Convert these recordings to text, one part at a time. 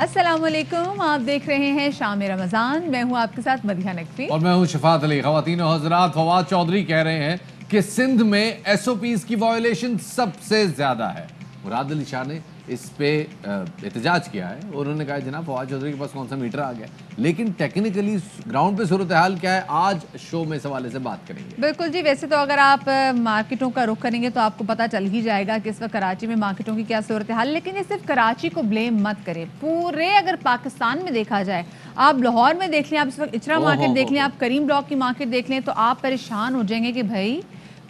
अस्सलामुअलैकुम, आप देख रहे हैं शाम रमज़ान। मैं हूं आपके साथ मदिहा नकवी और मैं हूं शफात अली। ख़वातीन और हज़रात, फवाद चौधरी कह रहे हैं कि सिंध में एसओपीज़ की वायलेशन सबसे ज़्यादा है। मुराद अली शाह ने इस पे एहतजाज किया है। उन्होंने कहा जनाब फवाद चौधरी के पास कौन सा मीटर आ गया, लेकिन टेक्निकली ग्राउंड पे सूरत हाल क्या है, आज शो में इस हवाले से बात करेंगे। बिल्कुल जी। वैसे तो अगर आप मार्केटों का रुख करेंगे तो आपको पता चल ही जाएगा कि इस वक्त कराची में मार्केटों की क्या सूरत हाल। लेकिन ये सिर्फ कराची को ब्लेम मत करें, पूरे अगर पाकिस्तान में देखा जाए, आप लाहौर में देख लें, आप इस वक्त इचरा मार्केट देख लें, आप करीम ब्लॉक की मार्केट देख लें, तो आप परेशान हो जाएंगे कि भाई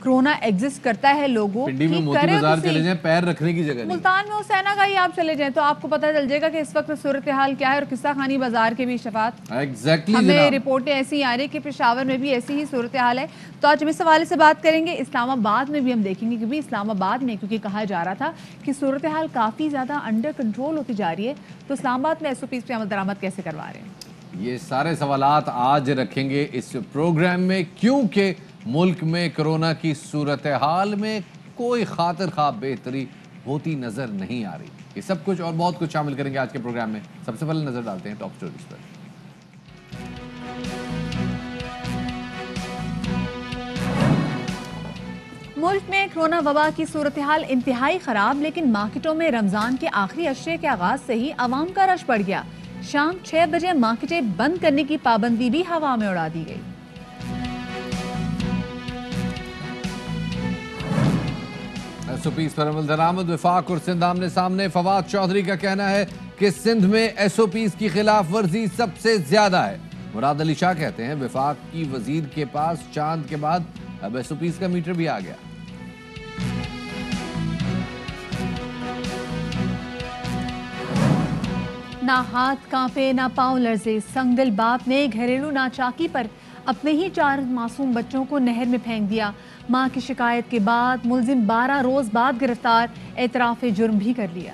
कोरोना एग्जिस्ट करता है। लोगों पिंडी में मोती बाजार चले जाएं, पैर रखने की जगह नहीं। मुल्तान में हुसैना का ही आप चले जाएं तो आपको पता चल जाएगा कि इस वक्त सूरत हाल क्या है। और किस्सा खानी बाजार के भी शफात एग्जैक्टली हमें रिपोर्टें ऐसी आ रही कि पेशावर में भी ऐसी ही सूरत हाल है। तो आज हम इस हवाले से बात करेंगे। इस्लामाबाद में भी हम देखेंगे कि भी इस्लामाबाद में, क्योंकि कहा जा रहा था कि सूरत हाल काफ़ी ज़्यादा अंडर कंट्रोल होती जा रही है, तो इस्लामाबाद में एसओपीज़ पे अमल दरामद कैसे करवा रहे हैं, ये सारे सवालात आज रखेंगे इस प्रोग्राम में, क्योंकि मुल्क में कोरोना की सूरत हाल में कोई खातिर खा बेहतरी होती नजर नहीं आ रही। ये सब कुछ और बहुत कुछ शामिल करेंगे आज के प्रोग्राम में। सबसे पहले नजर डालते हैं टॉप स्टोरीज पर। मुल्क में कोरोना वबा की सूरत हाल इंतहाई खराब। लेकिन मार्केटों में रमजान के आखिरी अशरे के आगाज से ही अवाम का रश बढ़ गया। शाम 6 बजे मार्केटें बंद करने की पाबंदी भी हवा में उड़ा दी गई। एसओपीज़ पर अमल दरामद, वफाक और सिंध आमने सामने। फवाद चौधरी का कहना है कि सिंध में एसओपीज़ की खिलाफ वर्जी सबसे ज्यादा है। मुराद अली शाह कहते हैं वफाक की वजीर के पास चांद के बाद अब एसओपीज़ का मीटर भी आ गया। ना हाथ कांपे ना पांव लर्जे, संगदिल बाप ने घरेलू नाचाकी पर अपने ही 4 मासूम बच्चों को नहर में फेंक दिया। मां की शिकायत के बाद मुलजिम 12 रोज बाद गिरफ्तार, एतराफ जुर्म भी कर लिया।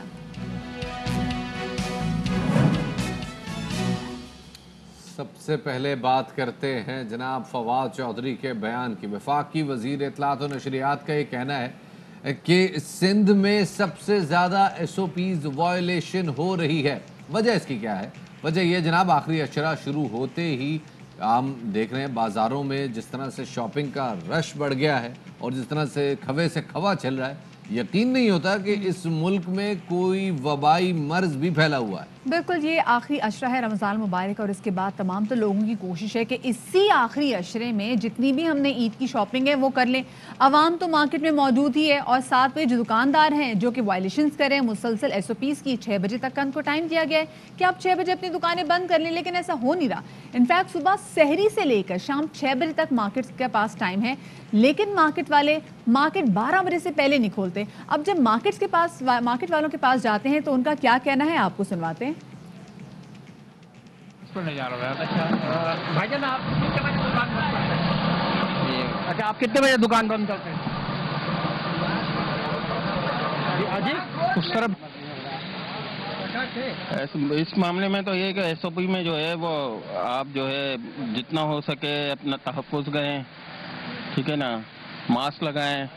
सबसे पहले बात करते हैं जनाब फवाद चौधरी के बयान की। वफाक की वजीर इत्तलात और नशरियात का ये कहना है कि सिंध में सबसे ज़्यादा एसओपीज़ वायलेशन हो रही है। वजह इसकी क्या है? वजह यह जनाब, आखिरी अशरा शुरू होते ही हम देख रहे हैं बाज़ारों में जिस तरह से शॉपिंग का रश बढ़ गया है और जिस तरह से खवे से खवा चल रहा है, यकीन नहीं होता कि इस मुल्क में कोई वबाई मर्ज भी फैला हुआ है। बिल्कुल, ये आखिरी अशरा है रमज़ान मुबारक, और इसके बाद तमाम तो लोगों की कोशिश है कि इसी आखिरी अशरे में जितनी भी हमने ईद की शॉपिंग है वो कर लें। अवाम तो मार्केट में मौजूद ही है, और साथ में जो दुकानदार हैं जो कि वायलेशंस करें मुसलसल एसओपीज़ की। 6 बजे तक का उनको टाइम दिया गया है कि आप 6 बजे अपनी दुकानें बंद कर लें, लेकिन ऐसा हो नहीं रहा। इनफैक्ट सुबह सहरी से लेकर शाम 6 बजे तक मार्केट के पास टाइम है, लेकिन मार्केट वाले मार्केट 12 बजे से पहले नहीं खोलते। अब जब मार्केट वालों के पास जाते हैं तो उनका क्या कहना है आपको सुनवाते हैं। अच्छा भाईजान, आप कितने बजे दुकान बंद करते हैं? अच्छा, आप कितने बजे दुकान बंद करते हैं? जी उस तरफ इस मामले में तो ये कि एसओपी में जो है वो आप जो है जितना हो सके अपना तहफ़्फ़ुज़ करें, ठीक है ना, मास्क लगाएं।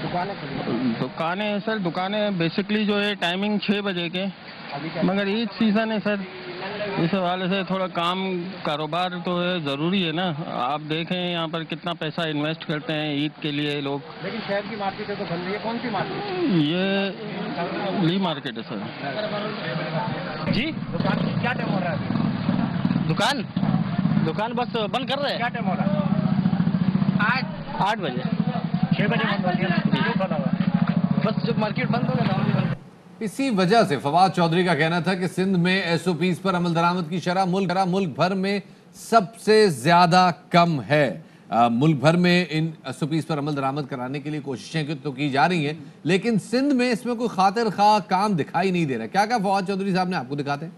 दुकानें सर, दुकानें बेसिकली जो है टाइमिंग 6 बजे के, मगर ईद सीज़न है सर, इस हवाले से थोड़ा काम कारोबार तो है ज़रूरी है ना। आप देखें यहाँ पर कितना पैसा इन्वेस्ट करते हैं ईद के लिए लोग। लेकिन शहर की मार्केट है तो बंद है। कौन सी मार्केट? ये ली मार्केट है सर। जी दुकान क्या टाइम हो रहा है? दुकान बस बंद कर रहे हैं। क्या टाइम हो रहा है? 8 बजे। 6 बजे बंद हो गया। बस जब मार्केट बंद होगा तो हम भी बंद। इसी वजह से फवाद चौधरी का कहना था कि सिंध में एसओपीज़ पर अमल दरामद की शरह मुल्क भर में सबसे ज्यादा कम है। मुल्क भर में इन एसओपीज़ पर अमल दरामद कराने के लिए कोशिशें तो की जा रही हैं, लेकिन सिंध में इसमें कोई खातिर खा काम दिखाई नहीं दे रहा। क्या क्या फवाद चौधरी साहब ने आपको दिखाते हैं।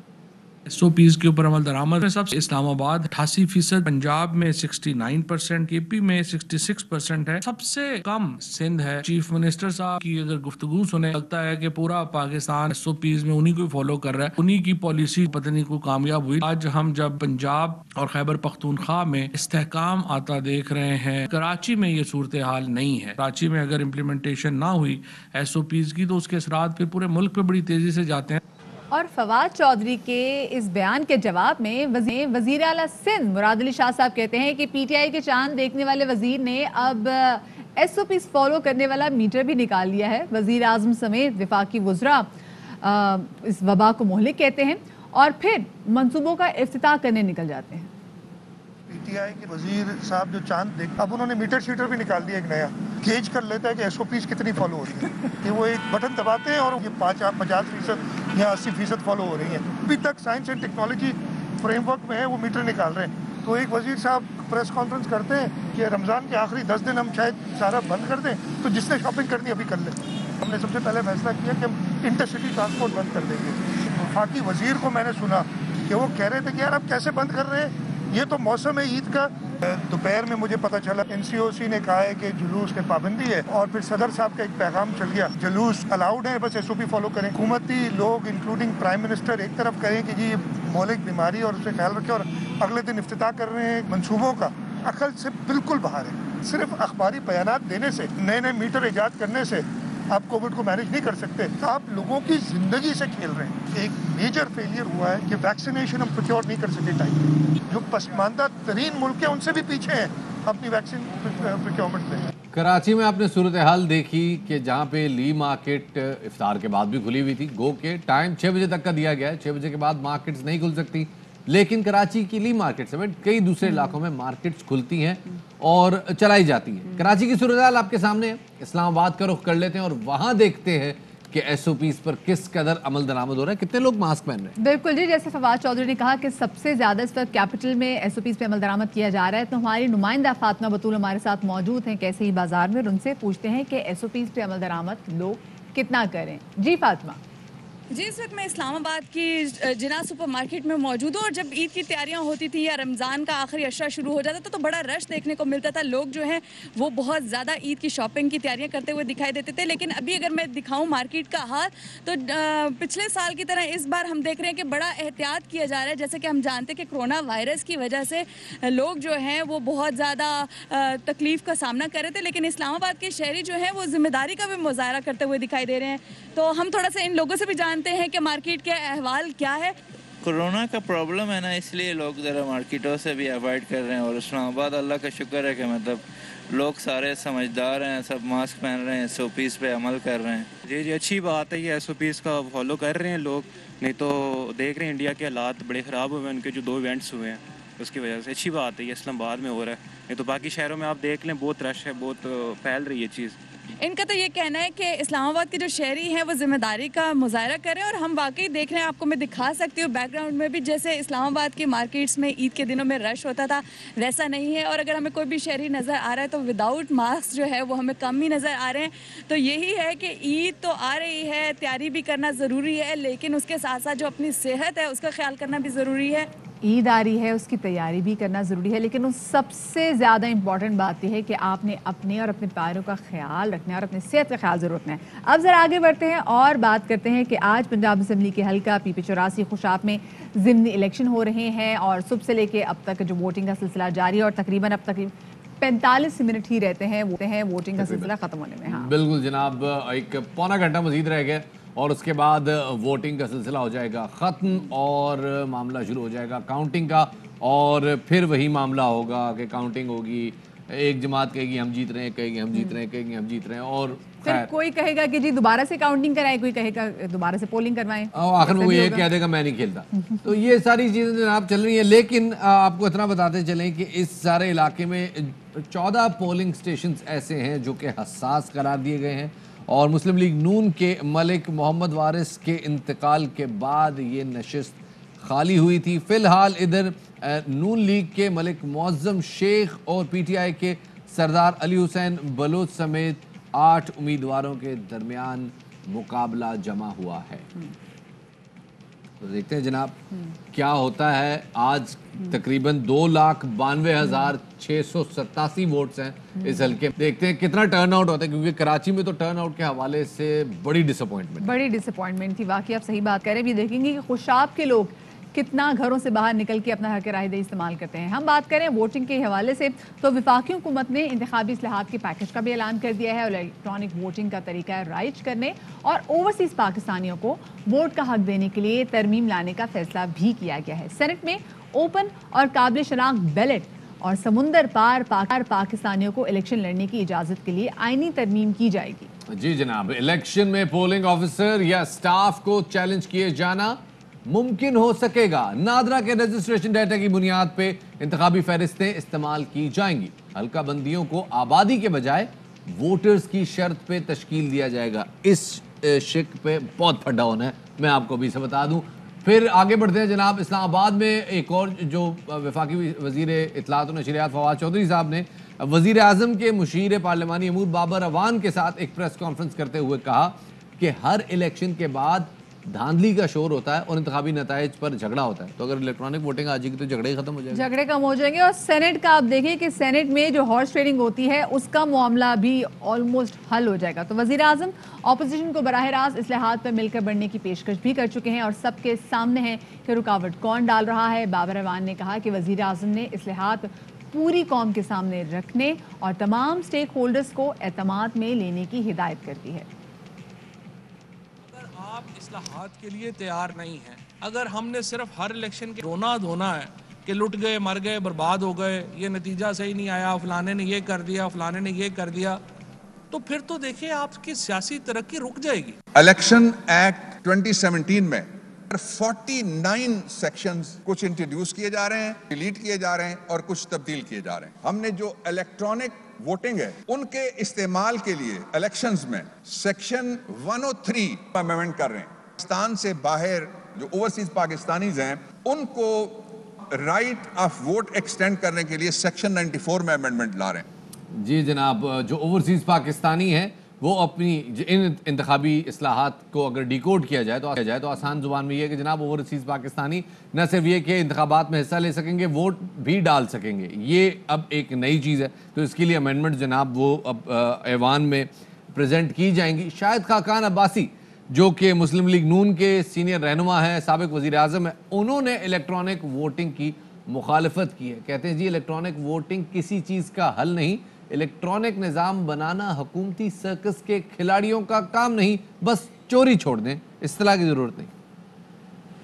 एसओपीज़ के ऊपर अमल दरामद में सबसे इस्लामाबाद 88%, पंजाब में 69%, केपी में 66% है। सबसे कम सिंध है। चीफ मिनिस्टर साहब की अगर गुफ्तगू सुने, लगता है कि पूरा पाकिस्तान एसओपीज़ में उन्हीं को फॉलो कर रहा है, उन्हीं की पॉलिसी पता नहीं को कामयाब हुई। आज हम जब पंजाब और खैबर पख्तूनख्वा में इस्तेहकाम आता देख रहे हैं, कराची में ये सूरत हाल नहीं है। कराची में अगर इम्प्लीमेंटेशन ना हुई एसओपीज़ की तो उसके असरात फिर पूरे मुल्क पे बड़ी तेजी से जाते हैं। और फवाद चौधरी के इस बयान के जवाब में वजीर आला सिंध मुराद अली शाह साहब कहते हैं कि पीटीआई के चांद देखने वाले वजीर ने अब SOPs फॉलो करने वाला मीटर भी निकाल लिया है। वजीर आजम समेत वफाकी वुज़रा इस वबा को मोहलिक कहते हैं और फिर मंसूबों का इफ्तिताह करने निकल जाते हैं। पीटीआई के वजीर साहब जो चांद देख, अब उन्होंने मीटर शीटर भी निकाल दिया, एक नया गेज कर लेता है कि SOPs कितनी फॉलो हो रही है कि वो एक बटन दबाते हैं और ये 50% या 80% फॉलो हो रही है। अभी तक साइंस एंड टेक्नोलॉजी फ्रेमवर्क में है, वो मीटर निकाल रहे हैं। तो एक वजीर साहब प्रेस कॉन्फ्रेंस करते हैं कि रमज़ान के आखिरी 10 दिन हम शायद सारा बंद कर दें, तो जिसने शॉपिंग करनी अभी कर ले। हमने सबसे पहले फैसला किया कि हम इंटरसिटी ट्रांसपोर्ट बंद कर देंगे। वफाकी वजीर को मैंने सुना कि वो कह रहे थे कि यार आप कैसे बंद कर रहे हैं, ये तो मौसम है ईद का। दोपहर में मुझे पता चला NCOC ने कहा है कि जुलूस पे पाबंदी है और फिर सदर साहब का एक पैगाम चल गया, जुलूस अलाउड है, बस SOP फॉलो करें। हुकूमती लोग इंक्लूडिंग प्राइम मिनिस्टर एक तरफ कहें कि जी मौलिक बीमारी और उससे ख्याल रखें, और अगले दिन इफ्तिताह कर रहे हैं मंसूबों का। अकल से बिल्कुल बाहर है। सिर्फ अखबारी बयानात देने से, नए नए मीटर ईजाद करने से आप कोविड को मैनेज नहीं कर सकते। आप लोगों की जिंदगी से खेल रहे हैं। एक मेजर फेलियर हुआ है कि वैक्सीनेशन हम प्रोक्योर नहीं कर सके टाइम पे। जो पसमानदा तरीन मुल्क है उनसे भी पीछे हैं अपनी वैक्सीन प्रोक्योरमेंट में। कराची में आपने सूरत हाल देखी कि जहाँ पे ली मार्केट इफ्तार के बाद भी खुली हुई थी। गो के टाइम 6 बजे तक का दिया गया है, 6 बजे के बाद मार्केट्स नहीं खुल सकती, लेकिन कराची की ली मार्केट समेत कई दूसरे इलाकों में मार्केट्स खुलती हैं और चलाई जाती हैं। कराची की सूरत हाल आपके सामने है। इस्लामाबाद का रुख कर लेते हैं और वहाँ देखते हैं कि SOPs पर किस कदर अमल दरामद हो रहा है, कितने लोग मास्क पहन रहे हैं। बिल्कुल जी, जैसे फवाद चौधरी ने कहा कि सबसे ज़्यादा इस वक्त कैपिटल में SOPs पे अमल दरामद किया जा रहा है, तो हमारी नुमाइंदा फातिमा बतूल हमारे साथ मौजूद हैं कैसे ही बाजार में, और उनसे पूछते हैं कि SOPs पे अमल दरामद लोग कितना करें। जी फातिमा। जी, इस वक्त मैं इस्लामाबाद की जिना सुपर मार्केट में मौजूद हूँ और जब ईद की तैयारियां होती थी या रमज़ान का आखिरी अशरा शुरू हो जाता था तो बड़ा रश देखने को मिलता था। लोग जो हैं वो बहुत ज़्यादा ईद की शॉपिंग की तैयारियां करते हुए दिखाई देते थे। लेकिन अभी अगर मैं दिखाऊं मार्केट का हाल, तो पिछले साल की तरह इस बार हम देख रहे हैं कि बड़ा एहतियात किया जा रहा है। जैसे कि हम जानते हैं कि कोरोना वायरस की वजह से लोग जो हैं वो बहुत ज़्यादा तकलीफ़ का सामना कर रहे थे, लेकिन इस्लामाबाद के शहरी जो हैं वो जिम्मेदारी का भी मुजाहरा करते हुए दिखाई दे रहे हैं। तो हम थोड़ा सा इन लोगों से भी जानते हैं कि मार्केट के अहवाल क्या है। कोरोना का प्रॉब्लम है ना, इसलिए लोग ज़रा मार्केटों से भी अवॉइड कर रहे हैं। और इस्लामाबाद अल्लाह का शुक्र है कि मतलब लोग सारे समझदार हैं, सब मास्क पहन रहे हैं, SOPs पे अमल कर रहे हैं। जी जी, अच्छी बात है, ये SOPs का फॉलो कर रहे हैं लोग। नहीं तो देख रहे हैं इंडिया के हालात बड़े ख़राब हुए हैं, उनके जो 2 इवेंट्स हुए हैं उसकी वजह से। अच्छी बात है ये इस्लामाबाद में हो रहा है, नहीं तो बाकी शहरों में आप देख लें बहुत रश है, बहुत फैल रही है चीज़। इनका तो ये कहना है कि इस्लामाबाद के जो शहरी हैं वो जिम्मेदारी का मुजाहरा करें, और हम वाकई देख रहे हैं, आपको मैं दिखा सकती हूँ बैकग्राउंड में भी, जैसे इस्लामाबाद की मार्केट्स में ईद के दिनों में रश होता था वैसा नहीं है। और अगर हमें कोई भी शहरी नज़र आ रहा है तो विदाउट मास्क जो है वो हमें कम ही नज़र आ रहे हैं। तो यही है कि ईद तो आ रही है, तैयारी भी करना ज़रूरी है, लेकिन उसके साथ साथ जो अपनी सेहत है उसका ख्याल करना भी ज़रूरी है। ईद आ रही है, उसकी तैयारी भी करना ज़रूरी है, लेकिन उस सबसे ज़्यादा इम्पॉर्टेंट बात यह है कि आपने अपने और अपने प्यारों का ख्याल रखना है और अपनी सेहत का ख्याल ज़रूर रखना है। अब ज़रा आगे बढ़ते हैं और बात करते हैं कि आज पंजाब असम्बली के हल्का PP84 खुशाब में ज़िमनी इलेक्शन हो रहे हैं और सुबह से लेके अब तक जो वोटिंग का सिलसिला जारी है और तकरीबन अब तक 45 मिनट ही रहते हैं वोटिंग का सिलसिला ख़त्म होने में। हाँ बिल्कुल जनाब, एक पौना घंटा मजीद रह गया और उसके बाद वोटिंग का सिलसिला हो जाएगा ख़त्म और मामला शुरू हो जाएगा काउंटिंग का। और फिर वही मामला होगा कि काउंटिंग होगी, एक जमात कहेगी हम जीत रहे हैं, कहेगी हम जीत रहे हैं, कहेगी हम जीत रहे हैं, और फिर कोई कहेगा कि जी दोबारा से काउंटिंग कराएं, कोई कहेगा दोबारा से पोलिंग करवाएं, आखिर में वो ये कह देगा मैं नहीं खेलता। तो ये सारी चीज़ें जनाब चल रही हैं। लेकिन आपको इतना बताते चलें कि इस सारे इलाके में 14 पोलिंग स्टेशन ऐसे हैं जो कि हसास करार दिए गए हैं और मुस्लिम लीग नून के मलिक मोहम्मद वारिस के इंतकाल के बाद ये नशिस्त खाली हुई थी। फ़िलहाल इधर नून लीग के मलिक मुअज़्ज़म शेख और PTI के सरदार अली हुसैन बलोच समेत 8 उम्मीदवारों के दरमियान मुकाबला जमा हुआ है। तो देखते हैं जनाब क्या होता है। आज तकरीबन 2,92,687 वोट्स हैं इस हल्के। देखते हैं कितना टर्न आउट होता है, क्योंकि कराची में तो टर्न आउट के हवाले से बड़ी डिसअपॉइंटमेंट थी। वाकई आप सही बात कह रहे हैं। भी देखेंगे कि खुशाब के लोग कितना घरों से बाहर निकल के अपना हक राय इस्तेमाल करते हैं। हम बात करें वोटिंग के हवाले से तो वफाकी हुकूमत ने इंतखाबी इस्लाहात के पैकेज का भी ऐलान कर दिया है और इलेक्ट्रॉनिक वोटिंग का तरीका राइज करने और ओवरसीज पाकिस्तानियों को वोट का हक देने के लिए तरमीम लाने का फैसला भी किया गया है। सेनेट में ओपन और काबिल शनाख्त बैलेट और समुंदर पार पाकिस्तानियों को इलेक्शन लड़ने की इजाजत के लिए आईनी तरमीम की जाएगी। जी जनाब, इलेक्शन में पोलिंग ऑफिसर या स्टाफ को चैलेंज किए जाना मुमकिन हो सकेगा। नादरा के रजिस्ट्रेशन डाटा की बुनियाद पे इंतखाबी फहरिस्तें इस्तेमाल की जाएंगी। हल्का बंदियों को आबादी के बजाय वोटर्स की शर्त पे तश्कील दिया जाएगा। इस शिक पे बहुत फड्डा होना है, मैं आपको भी से बता दूं। फिर आगे बढ़ते हैं जनाब, इस्लामाबाद में एक और जो वफाकी वजीर इत्तलात और नशरियात फवाद चौधरी साहब ने वजीर आजम के मुशीर पार्लिमानी अमूर बाबर अवान के साथ एक प्रेस कॉन्फ्रेंस करते हुए कहा कि हर इलेक्शन के बाद धांधली का शोर होता है और इंतखाबी नताइज पर झगड़ा होता है, तो अगर इलेक्ट्रॉनिक वोटिंग आ जाएगी तो झगड़े ही खत्म हो जाएंगे, झगड़े कम हो जाएंगे। और सेनेट का आप देखिए कि सेनेट में जो हॉर्स ट्रेडिंग होती है उसका मामला भी ऑलमोस्ट हल हो जाएगा। तो वजीर आजम ऑपोजिशन को बराह रास्त इस्लाहात पर मिलकर बढ़ने की पेशकश भी कर चुके हैं और सबके सामने है कि रुकावट कौन डाल रहा है। बाबर अवान ने कहा कि वजीर आजम ने इस्लाहात पूरी कौम के सामने रखने और तमाम स्टेक होल्डर्स को एतमाद में लेने की हिदायत कर दी है। आप इस्लाहात के लिए तैयार नहीं हैं, अगर हमने सिर्फ हर इलेक्शन के रोना धोना है कि लुट गए, मर गए, बर्बाद हो गए, ये नतीजा सही नहीं आया, फलाने ने ये कर दिया, फलाने ने ये कर दिया, तो फिर तो देखिए आपकी सियासी तरक्की रुक जाएगी। इलेक्शन एक्ट 2017 में 49 सेक्शंस कुछ इंट्रोड्यूस किए जा रहे हैं, डिलीट किए जा रहे हैं और कुछ तब्दील किए जा रहे हैं। हमने जो इलेक्ट्रॉनिक वोटिंग है उनके इस्तेमाल के लिए इलेक्शंस में सेक्शन 103 अमेंडमेंट कर रहे हैं। पाकिस्तान से बाहर जो ओवरसीज पाकिस्तानीज हैं उनको राइट ऑफ वोट एक्सटेंड करने के लिए सेक्शन 94 में अमेंडमेंट ला रहे हैं। जी जनाब, जो ओवरसीज पाकिस्तानी हैं वो अपनी इन इंतखाबी इस्लाहात को अगर डिकोड किया जाए तो आसान जुबान में ये है कि जनाब ओवरसीज पाकिस्तानी न सिर्फ ये कि इंतखाबात में हिस्सा ले सकेंगे, वोट भी डाल सकेंगे। ये अब एक नई चीज़ है, तो इसके लिए अमेंडमेंट जनाब वो अब ऐवान में प्रेजेंट की जाएंगी। शाहिद खाकान अब्बासी जो कि मुस्लिम लीग नून के सीनियर रहनुमा हैं, साबिक वज़ीर आज़म है, उन्होंने इलेक्ट्रॉनिक वोटिंग की मुखालफत की है। कहते हैं जी इलेक्ट्रॉनिक वोटिंग किसी चीज़ का हल नहीं, इलेक्ट्रॉनिक निज़ाम बनाना हुकूमती सर्कस के खिलाड़ियों का काम नहीं, बस चोरी छोड़ दें, इस्तेलाह की ज़रूरत नहीं।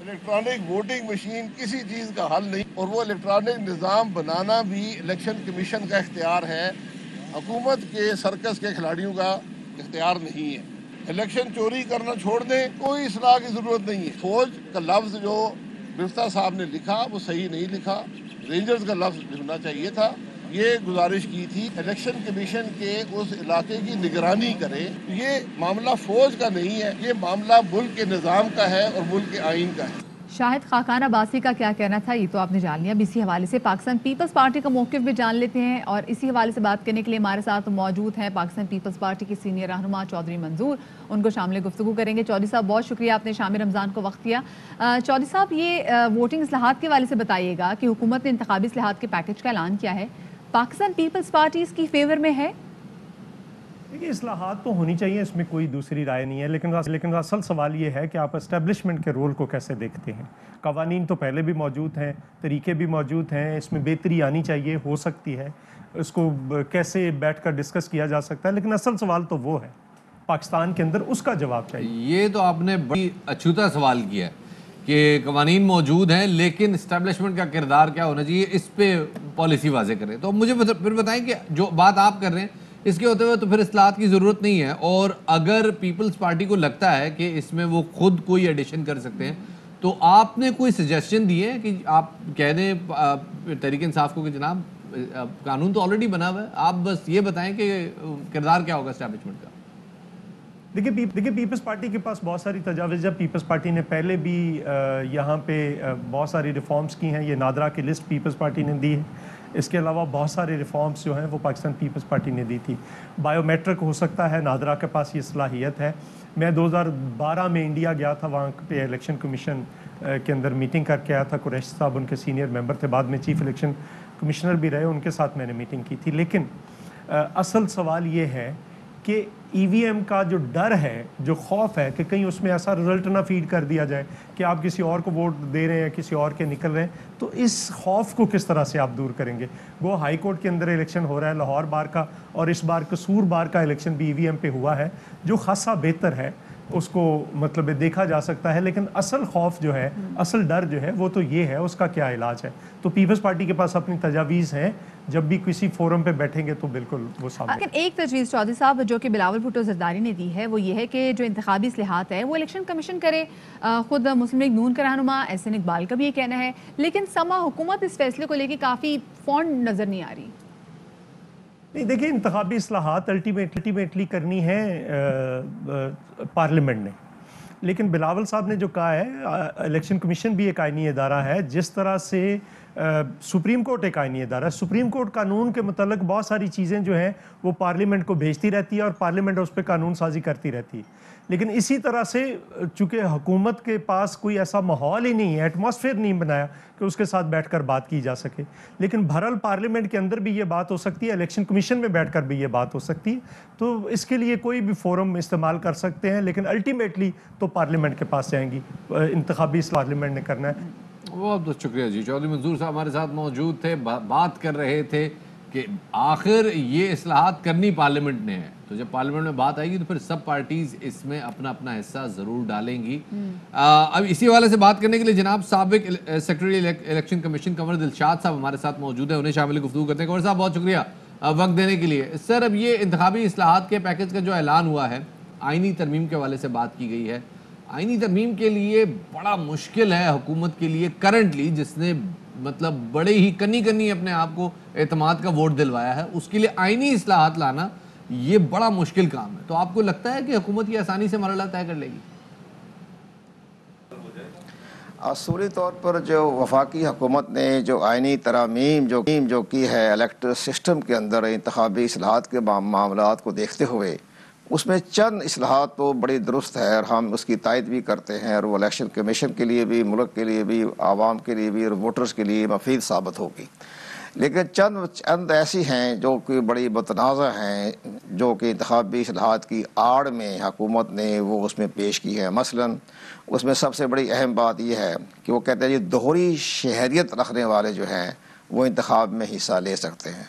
इलेक्ट्रॉनिक वोटिंग मशीन किसी चीज़ का हल नहीं और वो इलेक्ट्रॉनिक निज़ाम बनाना भी इलेक्शन कमीशन का इख्तियार है, हुकूमत के सर्कस के खिलाड़ियों का इख्तियार नहीं है। इलेक्शन चोरी करना छोड़ दें, कोई इसलाह की ज़रूरत नहीं है। फौज का लफ्ज़ जो बिफ्ता साहब ने लिखा वो सही नहीं लिखा, रेंजर्स का लफ्ज़ लिखना चाहिए था। ये गुजारिश की थी इलेक्शन कमीशन के उस इलाके की निगरानी करे। ये मामला फौज का नहीं है, ये मामला मुल्क के निज़ाम का है और मुल्क के आइन का है। शाहिद खाकान अब्बासी का क्या कहना था ये तो आपने जान लिया। अब इसी हवाले से पाकिस्तान पीपल्स पार्टी का मौक़िफ़ भी जान लेते हैं और इसी हवाले से बात करने के लिए हमारे साथ मौजूद हैं पाकिस्तान पीपल्स पार्टी के सीनियर रहनुमा चौधरी मंजूर। उनको शामिल गुफ्तगू करेंगे। चौधरी साहब बहुत शुक्रिया, आपने शाम रमज़ान को वक्त दिया। चौधरी साहब ये वोटिंग इस्लाहात के हवाले से बताइएगा कि हुकूमत ने इंतखाबी इस्लाहात के पैकेज का ऐलान किया है, पाकिस्तान पीपल्स पार्टी इसकी फेवर में है? देखिए इस्लाहात तो होनी चाहिए, इसमें कोई दूसरी राय नहीं है, लेकिन असल सवाल ये है कि आप एस्टेब्लिशमेंट के रोल को कैसे देखते हैं। कवानीन तो पहले भी मौजूद हैं, तरीके भी मौजूद हैं, इसमें बेहतरी आनी चाहिए, हो सकती है, इसको कैसे बैठकर डिस्कस किया जा सकता है, लेकिन असल सवाल तो वो है पाकिस्तान के अंदर, उसका जवाब चाहिए। ये तो आपने बड़ी अछूता सवाल किया है कि कवानीन मौजूद हैं लेकिन इस्टेब्लिशमेंट का किरदार क्या होना चाहिए, इस पे पॉलिसी वाजे करें। तो मुझे फिर बताएं कि जो बात आप कर रहे हैं इसके होते हुए तो फिर इस्लाहात की ज़रूरत नहीं है, और अगर पीपल्स पार्टी को लगता है कि इसमें वो खुद कोई एडिशन कर सकते हैं तो आपने कोई सजेशन दिए है कि आप कह दें तहरीक इंसाफ को कि जनाब कानून तो ऑलरेडी बना हुआ है, आप बस ये बताएं कि किरदार क्या होगा इस्टेब्लिशमेंट का। देखिए पीपल्स पार्टी के पास बहुत सारी तजावीज़ है। पीपल्स पार्टी ने पहले भी यहाँ पे बहुत सारी रिफॉर्म्स की हैं, ये नादरा की लिस्ट पीपल्स पार्टी ने दी है। इसके अलावा बहुत सारे रिफॉर्म्स जो हैं वो पाकिस्तान पीपल्स पार्टी ने दी थी। बायोमेट्रिक हो सकता है, नादरा के पास ये सलाहियत है। मैं 2012 में इंडिया गया था, वहाँ पे इलेक्शन कमीशन के अंदर मीटिंग करके आया था। कुरैशी साहब उनके सीनियर मेंबर थे, बाद में चीफ इलेक्शन कमिश्नर भी रहे, उनके साथ मैंने मीटिंग की थी। लेकिन असल सवाल ये है कि ईवीएम का जो डर है, जो खौफ है कि कहीं उसमें ऐसा रिजल्ट ना फीड कर दिया जाए कि आप किसी और को वोट दे रहे हैं, किसी और के निकल रहे हैं, तो इस खौफ को किस तरह से आप दूर करेंगे। वो हाई कोर्ट के अंदर इलेक्शन हो रहा है लाहौर बार का, और इस बार कसूर बार का इलेक्शन भी ईवीएम पे हुआ है, जो खासा बेहतर है, उसको मतलब देखा जा सकता है। लेकिन असल खौफ जो है, असल डर जो है, वो तो ये है, उसका क्या इलाज है। तो पीपल्स पार्टी के पास अपनी तजावीज़ हैं, जब भी किसी फोरम पे बैठेंगे तो बिल्कुल वो सामने। लेकिन एक तजवीज़ चौधरी साहब जो कि बिलावल भुट्टो जरदारी ने दी है वो ये है कि जो इंतखाबी इस्लाहात है वो इलेक्शन कमीशन करे। खुद मुस्लिम लीग नून का रहनुमा एहसन इकबाल का भी ये कहना है, लेकिन समा हुकूमत इस फैसले को लेकर काफ़ी फौंड नज़र नहीं आ रही। नहीं, देखिए, इंतखाबी इस्लाहात अल्टीमेटली करनी है पार्लियामेंट ने, लेकिन बिलावल साहब ने जो कहा है, इलेक्शन कमीशन भी एक आईनी इदारा है, जिस तरह से सुप्रीम कोर्ट एक आईनी इदारा है। सुप्रीम कोर्ट कानून के मुतालिक बहुत सारी चीज़ें जो हैं वो पार्लियामेंट को भेजती रहती है और पार्लियामेंट उस पर कानून साजी करती रहती है। लेकिन इसी तरह से चूँकि हुकूमत के पास कोई ऐसा माहौल ही नहीं है, एटमॉस्फेयर नहीं बनाया कि उसके साथ बैठकर बात की जा सके। लेकिन बहरहाल पार्लियामेंट के अंदर भी ये बात हो सकती है, इलेक्शन कमीशन में बैठकर भी ये बात हो सकती है, तो इसके लिए कोई भी फोरम इस्तेमाल कर सकते हैं, लेकिन अल्टीमेटली तो पार्लियामेंट के पास जाएंगी। इंतखाबी पार्लियामेंट ने करना है। बहुत बहुत शुक्रिया जी। चौधरी मंजूर साहब हमारे साथ मौजूद थे, बात कर रहे थे कि आखिर ये इस्लाहात करनी पार्लियामेंट ने है, तो जब पार्लियामेंट में बात आएगी तो फिर सब पार्टीज इसमें अपना अपना हिस्सा ज़रूर डालेंगी। अब इसी वाले से बात करने के लिए जनाब साबिक secretary election commission Kanwar Dilshad साहब हमारे साथ मौजूद हैं, उन्हें शामिल गुफ्तगू करते हैं। कंवर साहब बहुत शुक्रिया वक्त देने के लिए। सर, अब ये इंतखाबी इस्लाहात के पैकेज का जो ऐलान हुआ है, आइनी तरमीम के हवाले से बात की गई है, आइनी तरमीम के लिए बड़ा मुश्किल है हुकूमत के लिए करंटली, जिसने मतलब बड़े ही कन्नी अपने आप को एतमाद का वोट दिलवाया है, उसके लिए आइनी इस्लाहात लाना ये बड़ा मुश्किल काम है। तो आपको लगता है कि हुकूमत ये आसानी से मरहला तय कर लेगी? असूली तौर पर जो वफाकी हुकूमत ने जो आइनी तरामीम जो की है इलेक्टोरल सिस्टम के अंदर इंतखाबी इस्लाहात के मामलात को देखते हुए, उसमें चंद इस्लाहात तो बड़ी दुरुस्त है और हम उसकी तायद भी करते हैं, और वो इलेक्शन कमीशन के लिए भी, मुल्क के लिए भी, आवाम के लिए भी और वोटर्स के लिए मफीद साबित होगी। लेकिन चंद ऐसी हैं जो कि बड़ी मुतनाज़ा हैं, जो कि इंतखाबी इस्लाहात की आड़ में हुकूमत ने वो उसमें पेश की है। मसलन उसमें सबसे बड़ी अहम बात यह है कि वो कहते हैं कि दोहरी शहरियत रखने वाले जो हैं वो इंतखाब में हिस्सा ले सकते हैं,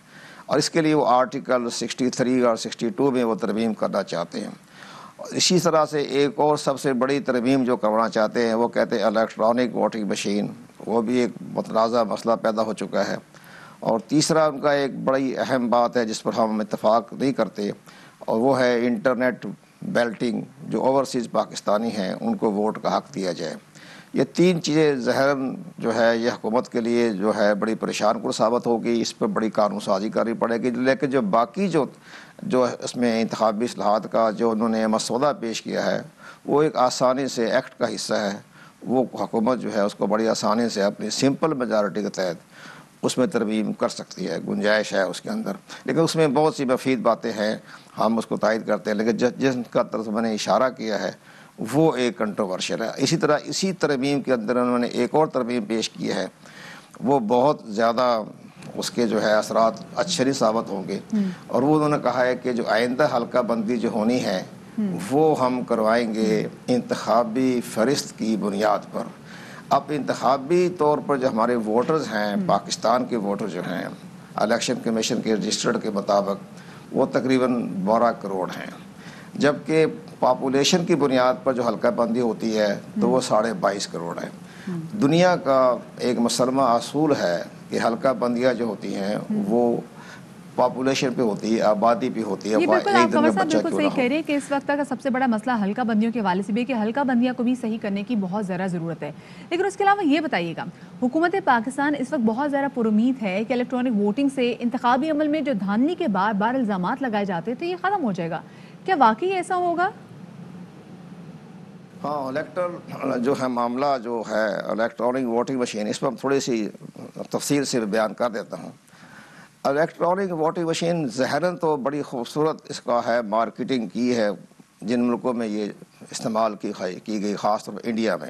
और इसके लिए वो आर्टिकल 63 और 62 में वो तरमीम करना चाहते हैं। इसी तरह से एक और सबसे बड़ी तरमीम जो करना चाहते हैं वो कहते हैं इलेक्ट्रॉनिक वोटिंग मशीन, वो भी एक मुतनाज़ा मसला पैदा हो चुका है। और तीसरा उनका एक बड़ी अहम बात है जिस पर हम इत्तफाक नहीं करते, और वो है इंटरनेट बैल्टिंग, जो ओवरसीज़ पाकिस्तानी हैं उनको वोट का हक़ दिया जाए। ये तीन चीज़ें ज़हरन जो है ये हुकूमत के लिए जो है बड़ी परेशान कुन साबित होगी, इस पर बड़ी कानून साजी करनी पड़ेगी। लेकिन जो बाकी जो इसमें इंतखाबी इस्लाहात का जो उन्होंने मसौदा पेश किया है वो एक आसानी से एक्ट का हिस्सा है, वो हुकूमत जो है उसको बड़ी आसानी से अपनी सिंपल मेजॉरिटी के तहत उसमें तरमीम कर सकती है, गुंजाइश है उसके अंदर। लेकिन उसमें बहुत सी मफीद बातें हैं, हम उसको तायद करते हैं, लेकिन जिसका तरफ मैंने इशारा किया है वो एक कंट्रोवर्शियल है। इसी तरह इसी तरमीम के अंदर उन्होंने एक और तरमीम पेश की है, वो बहुत ज़्यादा उसके जो है असरात अच्छे नहीं साबित होंगे, और वो उन्होंने कहा है कि जो आइंदा हल्का बंदी जो होनी है वो हम करवाएंगे इंतखाबी फरिस्त की बुनियाद पर। अब इंतखाबी तौर पर जो हमारे वोटर्स हैं, पाकिस्तान के वोटर जो हैं, इलेक्शन कमीशन के रजिस्टर्ड के मुताबिक वो तकरीबन 12 करोड़ हैं, जबकि पॉपुलेशन की बुनियाद पर जो हल्का बंदी होती है तो वो 22.5 करोड़ है। दुनिया का एक मुसलमान असूल है कि हल्का बंदियाँ जो होती हैं वो पॉपुलेशन पे होती है, आबादी पे होती है। ये बिल्कुल आप कंवर साहब बिल्कुल सही कह रहे हैं कि इस वक्त का सबसे बड़ा मसला हल्का बंदियों के हवाले से भी कि हल्का बंदियाँ को भी सही करने की बहुत ज़्यादा ज़रूरत है। लेकिन उसके अलावा ये बताइएगा, हुकूमत पाकिस्तान इस वक्त बहुत ज़्यादा पुरुमीद है कि इलेक्ट्रॉनिक वोटिंग से इंतखाबी अमल में जो धांधली के बार बार इल्ज़ामात लगाए जाते थे ये ख़त्म हो जाएगा। क्या वाकई ऐसा होगा? हाँ, इलेक्टर जो है मामला जो है इलेक्ट्रॉनिक वोटिंग मशीन, इस पर हम थोड़ी सी तफसील से बयान कर देता हूँ। इलेक्ट्रॉनिक वोटिंग मशीन ज़हरन तो बड़ी खूबसूरत इसका है, मार्केटिंग की है जिन मुल्कों में ये इस्तेमाल की गई, ख़ास तौर पर इंडिया में।